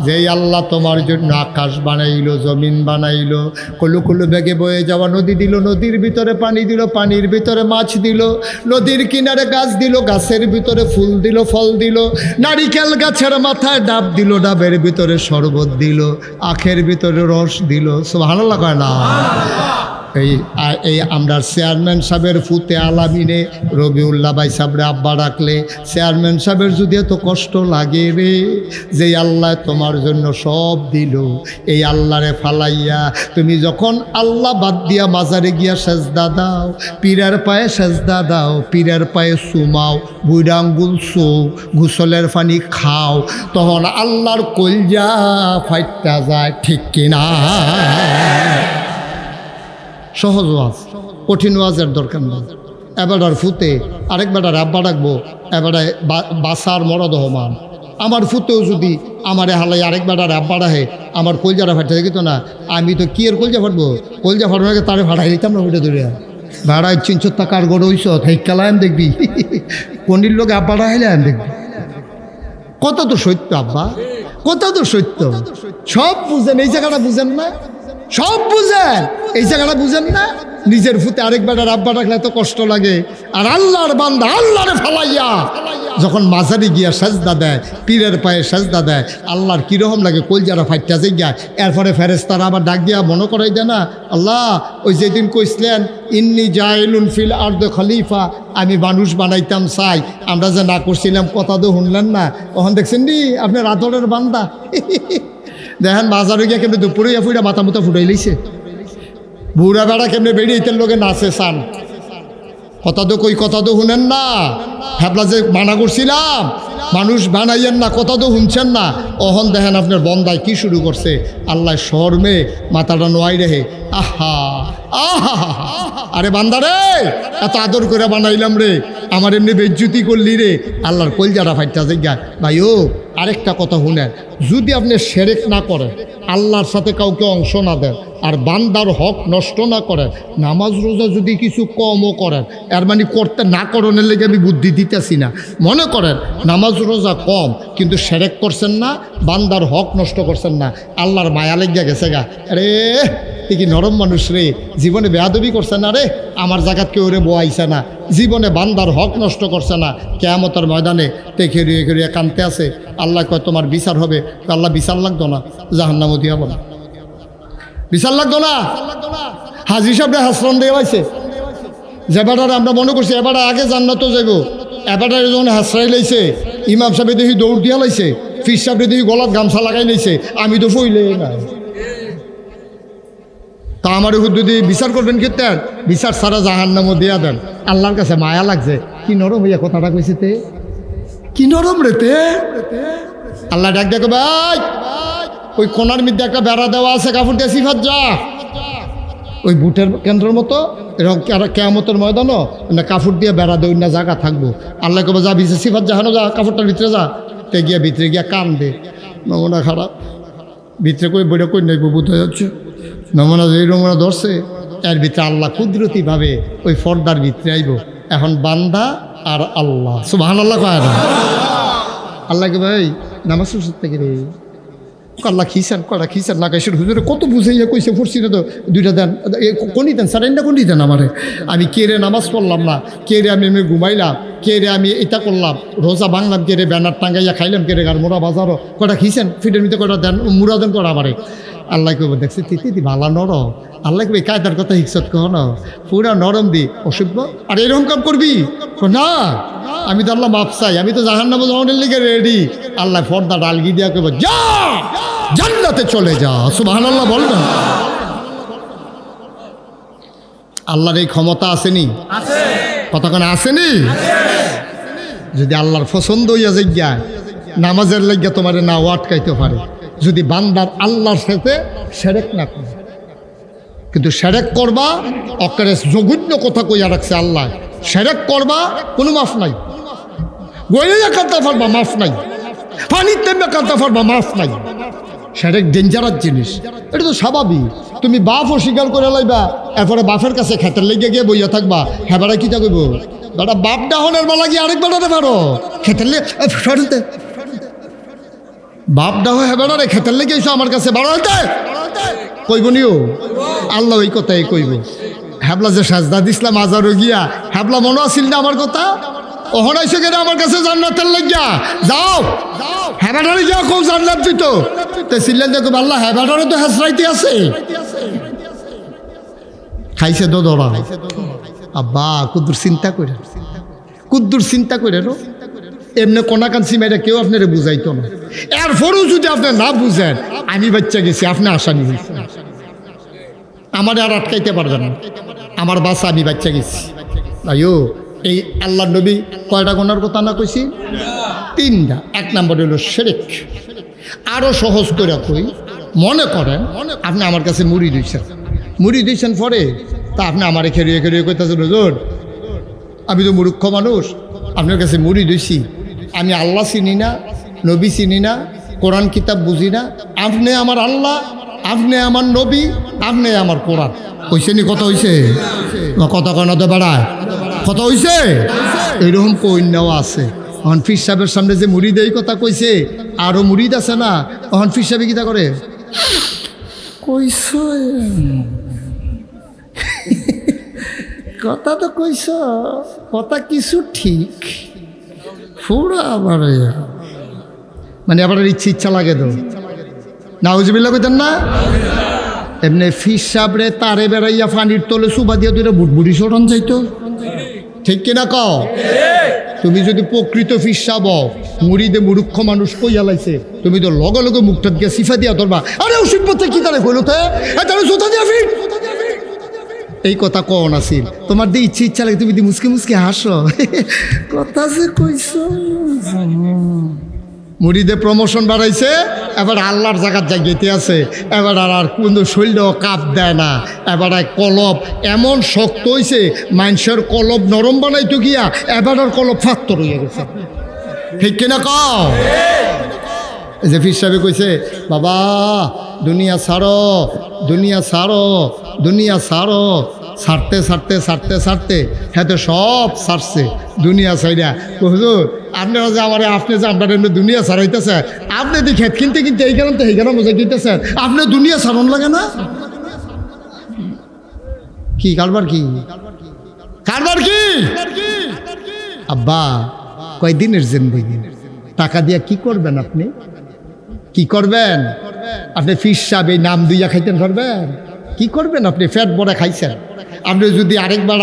যেই আল্লাহ তোমার জন্য আকাশ বানাইলো, জমিন বানাইলো, কলু কলু বেগে বয়ে যাওয়া নদী দিল, নদীর ভিতরে পানি দিল, পানির ভিতরে মাছ দিল, নদীর কিনারে গাছ দিল, গাছের ভিতরে ফুল দিল, ফল দিল, নারিকেল গাছের মাথায় ডাব দিল, ডাবের ভিতরে শরবত দিল, আখের ভিতরে রস দিল। সুবহানাল্লাহ কয় না? এই আমরা চেয়ারম্যান সাহেবের ফুতে আলামিনে রবিউল্লাহ ভাই সাহেবরে আব্বা ডাকলে চেয়ারম্যান সাহেবের যদি এত কষ্ট লাগে রে, যে আল্লাহ তোমার জন্য সব দিল, এই আল্লাহরে ফালাইয়া তুমি যখন আল্লাহ বাদ দিয়া মাজারে গিয়া সেজদা দাও, পীরের পায়ে সেজদা দাও, পীরের পায়ে চুমাও, বুড়া আঙ্গুল চৌ, গোসলের পানি খাও, তখন আল্লাহর কলজা ফাইটা যায়, ঠিক কিনা? সহজ ওয়াজ, কঠিন ওয়াজের দরকার নেই। এবার ফুতে আরেক বেটার আব্বা ডাকবো, এবারে বাসার মরদ হমান, আমার ফুতেও যদি আমার হালাই আরেক বেড়ার আব্বা রাহে আমার কলজারা ফাটতে দেখতো না, আমি তো কি এর কলজা ফাটবো? কলজা ফাটার আগে তারে ভাড়াই দিতাম না ওইটা ধরে। ভাড়ায় 300 টাকার গড় হইস থাইকালাম দেখবি, কোনির লোক আব্বা রাহাইলাম দেখবি। কত তো সত্য আব্বা, কত তো সত্য। সব বুঝেন, এই জায়গাটা বুঝেন না? সব বুঝেন, এই জায়গাটা বুঝেন না? নিজের ফুতে আরেক বেটার আব্বা রাখলে এত কষ্ট লাগে, আর আল্লাহর বান্দা আল্লাহরে ফালাইয়া যখন মাঝারি গিয়া সাজদা দেয়, পীরের পায়ে সাজদা দেয়, আল্লাহর কীরকম লাগে, কলজারা ফাইটা যে গিয়া। এরপরে ফেরেশতারা আবার ডাক দিয়া মনে করাই দেয় না, আল্লাহ ওই যেদিন কইসলেন ইন্নি জাইলুন ফিল আরদে খলিফা, আমি মানুষ বানাইতাম চাই, আমরা যে না করছিলাম কথা তো শুনলেন না, তখন দেখছেন নি আপনার আদরের বান্দা। দেখেন বাজারে গিয়া কেমনি দুপুরে ফুইরা মাথা মুথা ফুটাই লইছে, বুড়া বেড়া কেমনে বেরিয়ে ইতের লোকে নাচে চান। কথা তো কই, কথা তো শুনেন না। হ্যাবলা যে মানা করছিলাম মানুষ বানাইয়েন না, কথা তো শুনছেন না। অহন দেখেন আপনার বন্দায় কি শুরু করছে, আল্লাহ শর্মে মাথাটা নোয়াই রেহে, আহা আহা, আরে বান্দা রে এত আদর করে বানাইলাম রে, আমার এমনি বেজ্জুতি করলি রে, আল্লাহর কলজারা ফাইটা জায়গা। ভাই ও আরেকটা কথা শুনেন, যদি আপনি শিরক না করেন, আল্লাহর সাথে কাউকে অংশ না দেন, আর বান্দার হক নষ্ট না করেন, নামাজ রোজা যদি কিছু কমও করেন, এর মানে করতে না করণের লেগে আমি বুদ্ধি দিতেছি না। মনে করেন নামাজ রোজা কম কিন্তু শিরক করছেন না, বান্দার হক নষ্ট করছেন না, আল্লাহর মায়া লেগে গেছে গা। আরে তুই কি নরম মানুষ রে, জীবনে বেয়াদবি করছে না রে, আমার জায়গাত কেউ রে বোয়াইছে না, জীবনে বান্দার হক নষ্ট করছে না, কিয়ামতের ময়দানে তে খেরিয়ে খেরিয়ে কানতে আছে। আল্লাহ কয় তোমার বিচার হবে, আল্লাহ বিচার লাগতো না, জাহান্নামে দিয়া বলা বিচার লাগতো না। হাজি সাহেব হাসরান দিয়ে পাইছে, যে বেটারে আমরা মনে করছি এবারে আগে জান্নাতও যাইব, এবারে যখন হাসরাই লাইছে, ইমাম সাহেব দেখি দৌড় দিয়া লাইছে, ফির সাহেব দেখি গলাত গামছা লাগাই লাইছে, আমি তো ফইলে না। তা আমার যদি বিচার করবেন কীর্তেন, বিচার ছাড়া জাহান্নামও দিয়া দেন। আল্লাহর কাছে মায়া লাগছে, কি নরম হইয়া কথাটা কইছে তে, কি নরম রে তে। আল্লাহ ডাক দেখো ভাই, ওই কোনার মধ্যে একটা বেড়া দেওয়া আছে, কাপড় দিয়ে সিফাত যা, ওই বুটের কেন্দ্রের মতো এরকম কেয়ামতের ময়দানও না কাপড় দিয়ে বেড়া দেয় না জায়গা থাকবো। আল্লাহ কবে যা ভিজে সিফাত যা, হেন যা, কাপড়টার ভিতরে যা, তে গিয়া ভিতরে গিয়া কান দে, নমুনা খারাপ, ভিতরে কই বইটা কই নেই বুঝতে যাচ্ছে, নমুনা যেই নমুনা ধরছে এর ভিতরে আল্লাহ কুদরতিভাবে ওই ফর্দার ভিতরে আইব। এখন বান্দা আর আল্লাহ, সুবহানাল্লাহ কয় না? আল্লাহকে ভাই নামাজ থেকে রে আল্লাহ খিসান করা খিসান না কাইসের হুজুরে কত বুঝাইয়া কইছে পড়ছি না তো, দুইটা দেন কোনি দেন স্যার, এনটা কোনি দেন আমারে, আমি কে রে নামাজ পড়লাম না, কে রে আমি ঘুমাইলাম, কে রে আমি এটা করলাম, রোজা ভাঙলাম, কে রে ব্যানার টাঙ্গাইয়া খাইলাম, কে রে গার মোড়া বাজারও কটা খিসেন, ফিটের মধ্যে কটা দেন, মুড়া দেন করা আমারে। আল্লাহ কব দেখছি তিতি ভালা নরম, আল্লাহ কবি কায়দার কথা হিকসত কহ না, পুরা নরম দি অসভ্য, আর এরকম কাম করবি না, আমি তো আল্লাহ মাপ চাই, আমি তো জাহান্নামে যাওয়ার লিগে রেডি। আল্লাহ ফর্দা ডালগি দিয়া কব যা জান্নাতে চলে যা, সুবহানাল্লাহ বলবেন। আল্লাহর এই ক্ষমতা আসেনি, কতক্ষণ আসেনি? যদি আল্লাহর পছন্দ হইয়া যায়, নামাজের লাগিয়া তোমার না আটকাইতে পারে, যদি বান্দার আল্লাহর সাথে শিরক না করে। কিন্তু শিরক করবা অকারে জঘন্য কথা কইয়া রাখছে আল্লাহ, শিরক করবা কোনো মাফ নাই, গইয়া কাঁদতে পারবা মাফ নাই, পানির তেমনি কাঁদতে পারবা মাফ নাই। শিরক ডেঞ্জারাস জিনিস, এটা তো স্বাভাবিক। তুমি বাপ অস্বীকার করে লাইবা, এরপরে বাপের কাছে খেতের লেগে গিয়ে বইয়া থাকবা, হ্যাঁ বেড়া কিটা কইব, বেটা বাপ ডাহনের বেলা গিয়ে আরেক বেড়াতে পারো, খেতের লেগে বাপ ডাহ হ্যাঁ বেড়া রে খেতের লেগে এসো আমার কাছে বাড়াতে কইব নিও, আল্লাহ ওই কথাই কইব। হ্যাবলা যে সাজদা দিসলাম আজারও গিয়া, হ্যাবলা মনে আসিল না আমার কথা, অহনাইছে কেন আমার কাছে জান্নাতের লাগিয়া, যাও হ্যাবাটারে যাও, খুব জান্নাত দিত, সিল্লেন দেখো আল্লাহ হ্যাবাটারে তো হাসরাইতে আছে, খাইছে তো ধরা। আব্বা কুদ্দুর চিন্তা করে, কুদ্দুর চিন্তা করে নো, এমনি কোনাকান সিমাইটা কেউ আপনারা বুঝাইতো না, এরপরেও যদি আপনি না বুঝেন, আমি বাচ্চা গেছি, আপনি আসানি হয়েছেন, আমার আর আটকাইতে পারবেন না, আমার বাসা আমি বাচ্চা গেছি। আইও এই আল্লাহ নবী কয়টা গোনার কথা না কইছি? 3টা। 1 নম্বর হলো শিরক। আরও সহজ করে কই, মনে করেন আপনি আমার কাছে মুড়ি দিয়েছেন পরে, তা আপনি আমারে খেরিয়ে খেরিয়ে কইতেছেন হুজুর আমি তো মূর্খ মানুষ, আপনার কাছে মুড়ি দিয়েছি, আমি আল্লাহ চিনি না, নবী চিনি না, কোরআন কিতাব বুঝি না। আপনি আমার আল্লাহ, আপনি আমার নবী, আপনি আমার কোরআন। হইছে নি? কথা হইছে? কথা কনাতে বাড়ায় কথা হইছে? এইরকম কন্যাও আছে। এখন ফির সাহেবের সামনে যে মুরিদ এই কথা কইছে, আরো মুরিদ আছে না, এখন ফির সাহেব কিতা করে কইস কথা তো কইস, কথা কিছু ঠিক পুরা আবার মানে আবার ইচ্ছা লাগে তো নাউজুবিল্লাহ কইতেন না। এমনি ফির সাহেবরে তারে বেড়াইয়া পানির তলে সুবা দিয়া দুইটা বুটবুড়ি সরন যাইতো, ঠিক কিনা কও? তুমি যদি প্রকৃত ফির সাহেব মুড়িদে মূর্খ মানুষ কইয়া লাইছে, তুমি তো লগে লগে মুখটা দিয়ে সিফা দিয়া ধরবা, আরে ওষুধ পথে কি তারে কইল তো জোতা দিয়া ফিট, এই কথা কও নাছিল। তোমার দিয়ে ইচ্ছা লাগে, তুমি দি মুসকে মুসকে হাসো, কথা যে কইস। মুড়িদে প্রমোশন বাড়াইছে, এবার আল্লাহর জায়গার জায়গাতে আছে, এবার আর কোন শরীরটাও কাপ দেয় না, এবার কলব এমন শক্ত হয়েছে, মানুষের কলব নরম বানাইতো গিয়া এবার আর কলব ফাত্তর হয়ে গেছে, ঠিক কিনা কও? এই যে ফির সাহেব কইছে, বাবা দুনিয়া ছাড়ো, দুনিয়া ছাড়ো, দুনিয়া ছাড়ো। ছাড়তে ছাড়তে ছাড়তে ছাড়তে হ্যাঁ তো সব ছাড়ছে দুনিয়া ছাইরা। হুজুর আপনারা যে আমার আপনি যে আপনার এমনি দুনিয়া ছাড়াইতেছে, আপনি দি খেত কিনতে কিনতে এই কারণ তো এই কারণ মজা কিনতেছেন, আপনি দুনিয়া ছাড়ন লাগে না? কি কারবার কি কারবার কি? আব্বা কয়দিনের জিন্দেগি, টাকা দিয়া কি করবেন আপনি? কি করবেন আপনি? ফির সাহেব এই নাম দুইয়া খাইতেন পারবেন? কি করবেন আপনি? ফ্যাট বড়া খাইছেন, আপনি যদি আরেকবার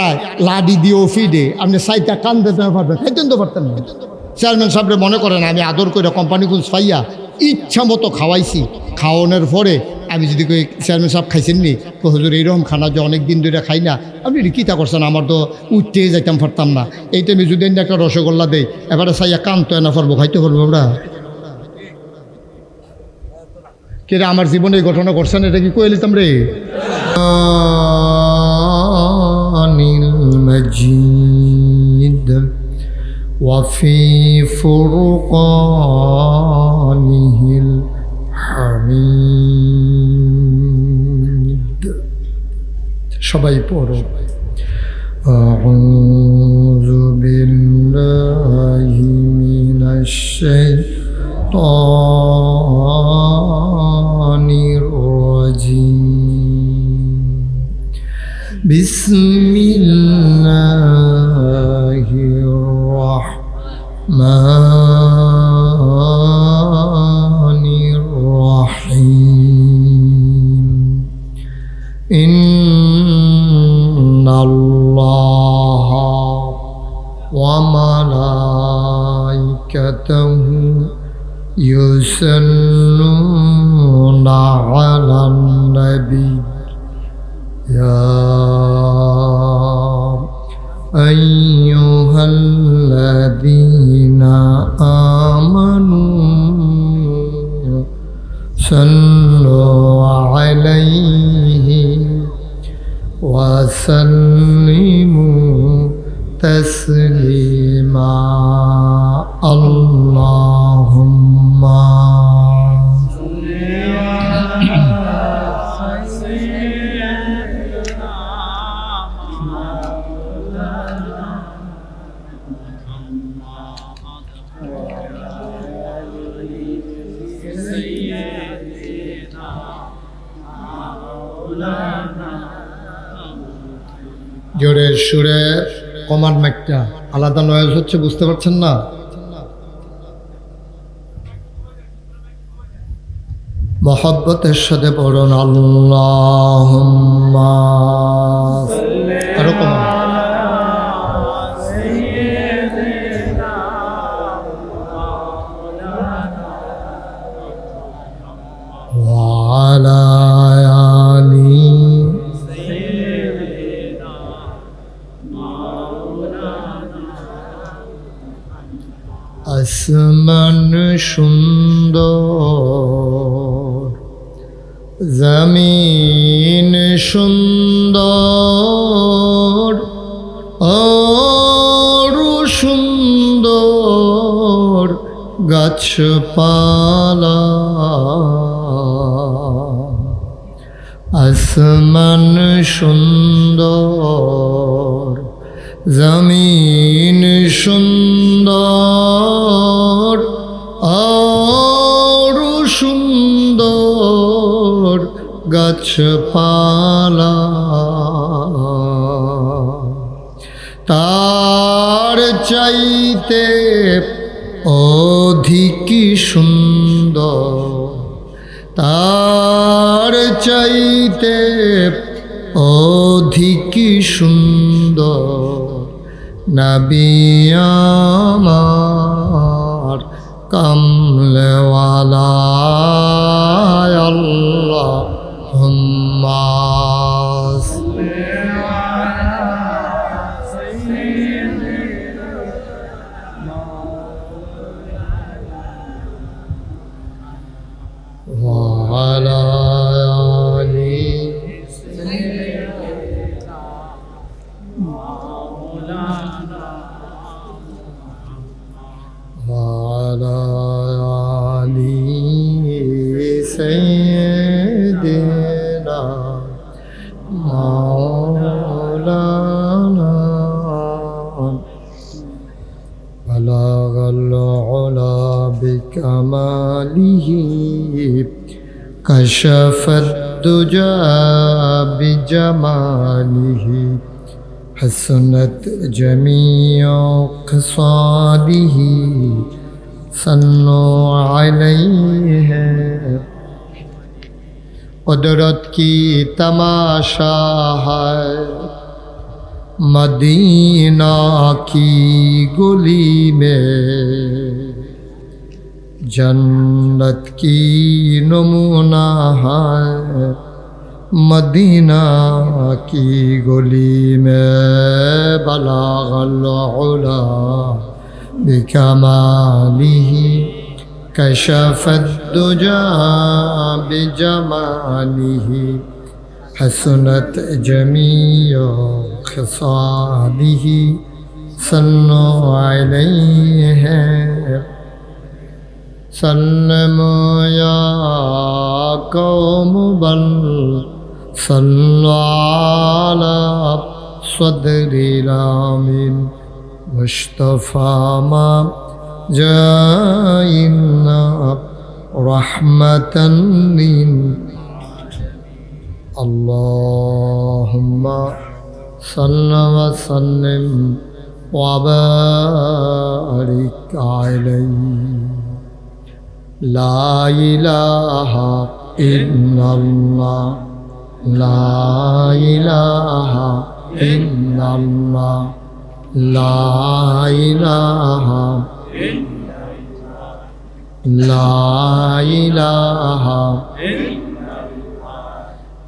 লাডি দিয়েও ফিডে আপনি সাইটা কান দিতে পারবেন, খাইতেন তো পারতেন না। চেয়ারম্যান সাহেবরে মনে করেন আমি আদর করে কোম্পানি কুল পাইয়া ইচ্ছা মতো খাওয়াইছি, খাওয়ানোর পরে আমি যদি কই চেয়ারম্যান সাহেব খাইছেন নি, তো হুজুর এইরকম খানা যে অনেক দিন ধরে খাই না, আপনি কিতা করছেন, আমার তো উঠতে যাইতাম পারতাম না, এই টাইমে যদি একটা রসগোল্লা দেই এবারে সাইয়া কান তো এনা পারবো, খাইতে পারবো ওরা? কেরা আমার জীবনে এই ঘটনা করছেন, এটা কি কয়ে নিতাম রে? মজিদ ওয়াফি ফুরকানিহিল হামিদ। সবাই পড়ো। আউযু বিল্লাহি মিনাশ শাইতানির রাজিম। বিসমিল্লাহির রাহমানির রাহিম। ইন্নাল্লাহা ওয়া মালাইকাতাহু ইউসাল্লুনা আলান নবী ইয়া আইয়ুহাল্লাযীনা আমানু সাল্লু আলাইহি ওয়া সাল্লিমু তাসলিমা। আল্লাহুম্মা জোরের সুরে কমার একটা আলাদা নয়েজ হচ্ছে, বুঝতে পারছেন না? মহব্বতের সাথে পড়ুন আল্লাহুম্মা। আরো কমান। ওয়ালা আলি আসমান সুন্দর, জমিন সুন্দর, আরো সুন্দর গাছপালা আসমান সুন্দর জমিন সুন্দর আরো সুন্দর গাছপালা তার চাইতে অধিক সুন্দর তার চাইতে অধিক সুন্দর নবী আমার কামলেওয়ালা আল্লাহুম্মা وعلى آل وعلى آل سيدنا مولانا بلغ العلا بكماله كشف الدجى بجماله حسنت جميع خصاله صلوا عليه قدرت کی تماشا ہے مدینہ کی گلی میں جنت کی نمونہ ہے مدینہ کی گلی میں بلغ العلا بکمالہ کشف الدجى بجمالہ حسنت جميع خصاله صلوا عليه سلموا يا قوم بل صلوا على صدر الأمين مصطفى ما جاءنا رحمة من اللهم صل وسلم وبارك عليه لا إله إلا الله لا إله إلا الله لا إله لا إله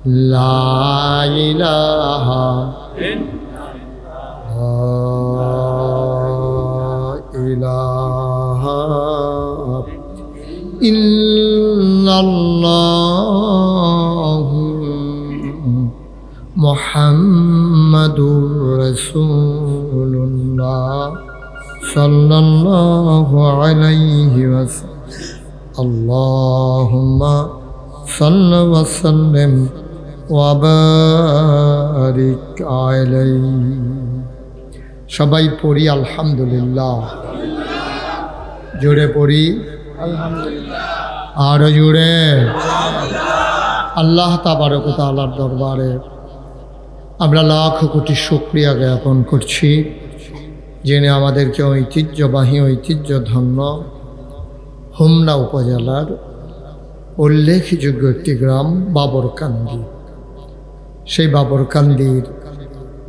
لا إله إلا الله محمد رسول الله صلى الله عليه وسلم اللهم صل وسلم وبارك عليه সবাই পড়ি আলহামদুলিল্লাহ জোরে পড়ি আলহামদুলিল্লাহ আরো জোরে আল্লাহ তাবারক ওয়া তাআলার দরবারে আমরা লাখ কোটি শুকরিয়া জ্ঞাপন করছি যিনি আমাদেরকে ঐতিহ্যবাহী ঐতিহ্যধন্য হোমনা উপজেলার উল্লেখযোগ্য একটি গ্রাম বাবরকান্দি সেই বাবরকান্দির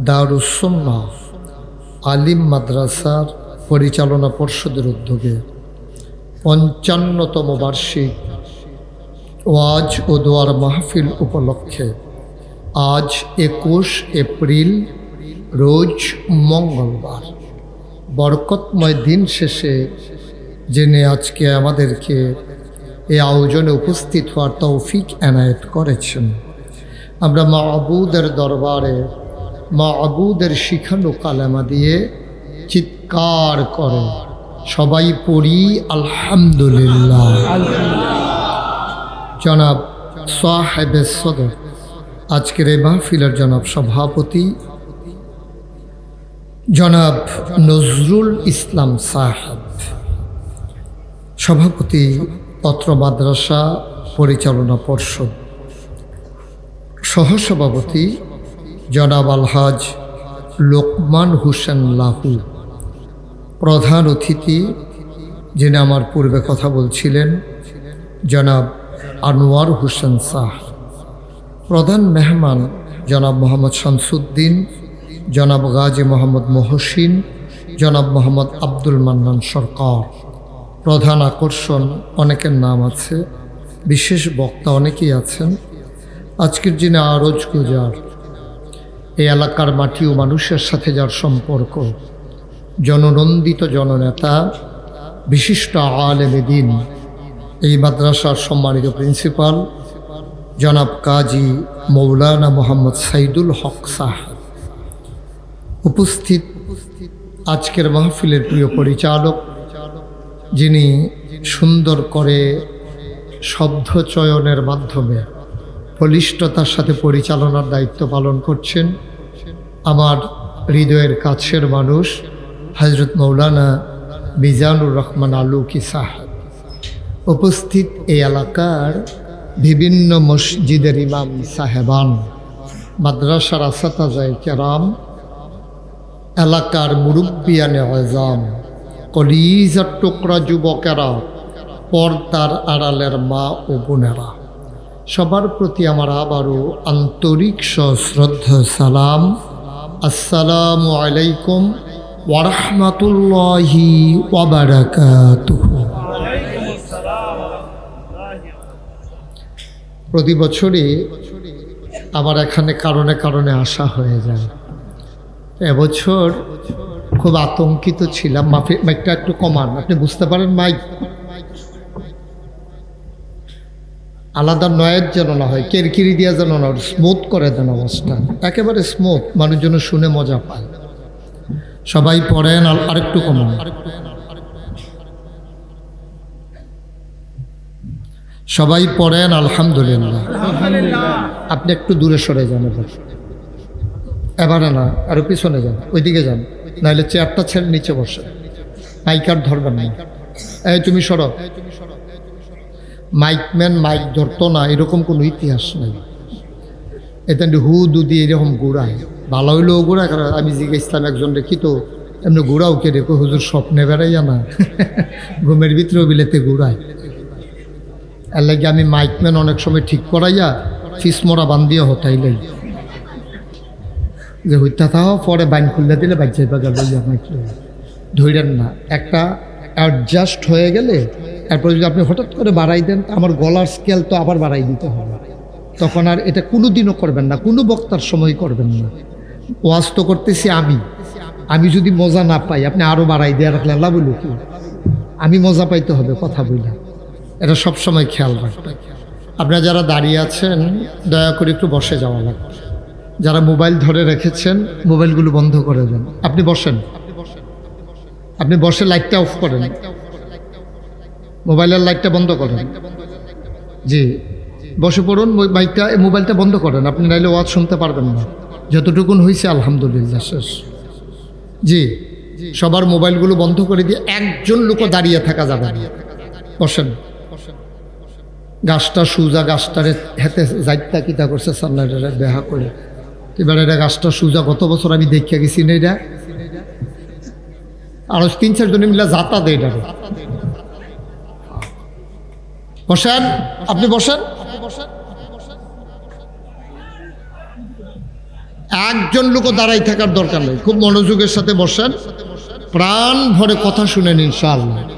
দারুস সুন্নাহ আলিম মাদ্রাসার পরিচালনা পর্ষদের উদ্যোগে ৫৫তম বার্ষিক ওয়াজ ও দোয়ার মাহফিল উপলক্ষে আজ ২১ এপ্রিল রোজ মঙ্গলবার বরকতময় দিন শেষে যিনি আজকে আমাদেরকে এই আয়োজনে উপস্থিত হওয়ার তৌফিক এনায়েত করেছেন আমরা মাবুদের দরবারে মাবুদের শিখানো কালেমা দিয়ে চিৎকার করে সবাই পড়ি আলহামদুলিল্লাহ। জনাব সাহেবে সদর, আজকের এই মাহফিলের জনাব সভাপতি জনাব নজরুল ইসলাম সাহেব, সভাপতি অত্র মাদ্রাসা পরিচালনা পর্ষদ, সহসভাপতি জনাব আলহাজ লোকমান হোসেন লাহু, প্রধান অতিথি যিনি আমার পূর্বে কথা বলছিলেন জনাব আনোয়ার হোসেন শাহ, প্রধান মেহমান জনাব মোহাম্মদ শামসুদ্দিন, জনাব গাজী মোহাম্মদ মহসিন, জনাব মোহাম্মদ আব্দুল মান্নান সরকার। প্রধান আকর্ষণ অনেকের নাম আছে, বিশেষ বক্তা অনেকেই আছেন। আজকের দিনে আরজ গুজার, এই এলাকার মাটি ও মানুষের সাথে যার সম্পর্ক, জননন্দিত জননেতা, বিশিষ্ট আলেম দ্বীন, এই মাদ্রাসার সম্মানিত প্রিন্সিপাল জনাব কাজী মৌলানা মোহাম্মদ সাইদুল হক সাহেব, উপস্থিত আজকের মাহফিলের প্রিয় পরিচালক, যিনি সুন্দর করে শব্দ চয়নের মাধ্যমে বলিষ্ঠতার সাথে পরিচালনার দায়িত্ব পালন করছেন আমার হৃদয়ের কাছের মানুষ হযরত মৌলানা মিজানুর রহমান আলুকি সাহেব। উপস্থিত এই এলাকার বিভিন্ন মসজিদের ইমাম সাহেবান, মাদ্রাসার আসাতাজায়ে কেরাম, এলাকার মুরব্বিয়ানে আযম, কলিজার টুকরা যুবকেরা, পর্দার আড়ালের মা ও বোনেরা, সবার প্রতি আমার আবারও আন্তরিক সশ্রদ্ধা সালাম। আসসালামু আলাইকুম ওয়া রাহমাতুল্লাহি ওয়া বারাকাতুহু। প্রতি বছরই আমার এখানে কারণে কারণে আসা হয়ে যায়। এবছর খুব আতঙ্কিত ছিলাম। মাইকটা একটু কমান, আপনি বুঝতে পারেন মাইক আলাদা নয়ের যেন না হয়, কেরকিরি দিয়া যেন না, স্মুথ করে দেন অবস্থা, একেবারে স্মুথ, মানুষ যেন শুনে মজা পায়। সবাই পড়েন আরেকটু কমান। সবাই পড়েন আলহামদুলিল্লাহ। আপনি একটু দূরে সরে যান, এবারে না, আরো পিছনে যান, ওইদিকে যান, নাহলে চেয়ারটা ছেড়ে নিচে বসে, মাইক আর ধরবেন না। এই তুমি সরো। মাইকম্যান মাইক ধরতো না এরকম কোনো ইতিহাস নেই। এটা হু দু দিয়ে এরকম ঘুরায়, ভালো হইলেও ঘুরায়। কারণ আমি জিজ্ঞেসলাম একজন রেখি তো এমনি ঘুরাও কে রেখো, হুজুর স্বপ্নে বেড়াইয়া না, ঘুমের ভিতরেও বিলেতে ঘুরায়। এর লাগে আমি মাইকম্যান অনেক সময় ঠিক করাইয়া ফিসমরা বান্ধিয়া হতাইলাই যে হইতা থাও, পরে বাইন খুললে দিলে বাইক যাইবা গেল, মাইক ধরেন না। একটা অ্যাডজাস্ট হয়ে গেলে এরপর যদি আপনি হঠাৎ করে বাড়াই দেন, আমার গলার স্কেল তো আবার বাড়াই দিতে হবে। তখন আর এটা কোনো দিনও করবেন না, কোনো বক্তার সময় করবেন না। ওয়াজ তো করতেছি আমি যদি মজা না পাই, আপনি আরও বাড়াই দিয়ে রাখলেন, লাভ বলি কি, আমি মজা পাইতে হবে কথা বললে, এটা সবসময় খেয়াল রাখবেন। আপনারা যারা দাঁড়িয়ে আছেন দয়া করে একটু বসে যাওয়া লাগবে। যারা মোবাইল ধরে রেখেছেন মোবাইলগুলো বন্ধ করে দেন। আপনি বসেন, আপনি বসে লাইটটা অফ করেন, মোবাইলের লাইটটা বন্ধ করেন। জি, বসে পড়ুন, মোবাইলটা বন্ধ করেন। আপনি নাইলে ওয়াজ শুনতে পারবেন না। যতটুকুন হয়েছে আলহামদুলিল্লাহ শেষ। জি, সবার মোবাইলগুলো বন্ধ করে দিয়ে একজন লোকও দাঁড়িয়ে থাকা যাবে না। বসেন। গাছটা সুজা, গাছটারে হেতে যাইতা কিতা করছে সান্নারে দেখা করে, এবার এটা গাছটা সুজা। গত বছর আমি দেখিয়া গেছি না, এটা আরো 3-4 জনে মিলে যাতা দেয় এটা। বসেন, আপনি বসেন। একজন লোকও দাঁড়াই থাকার দরকার নেই, খুব মনোযোগের সাথে বসেন, প্রাণ ভরে কথা শুনেন ইনশাআল্লাহ।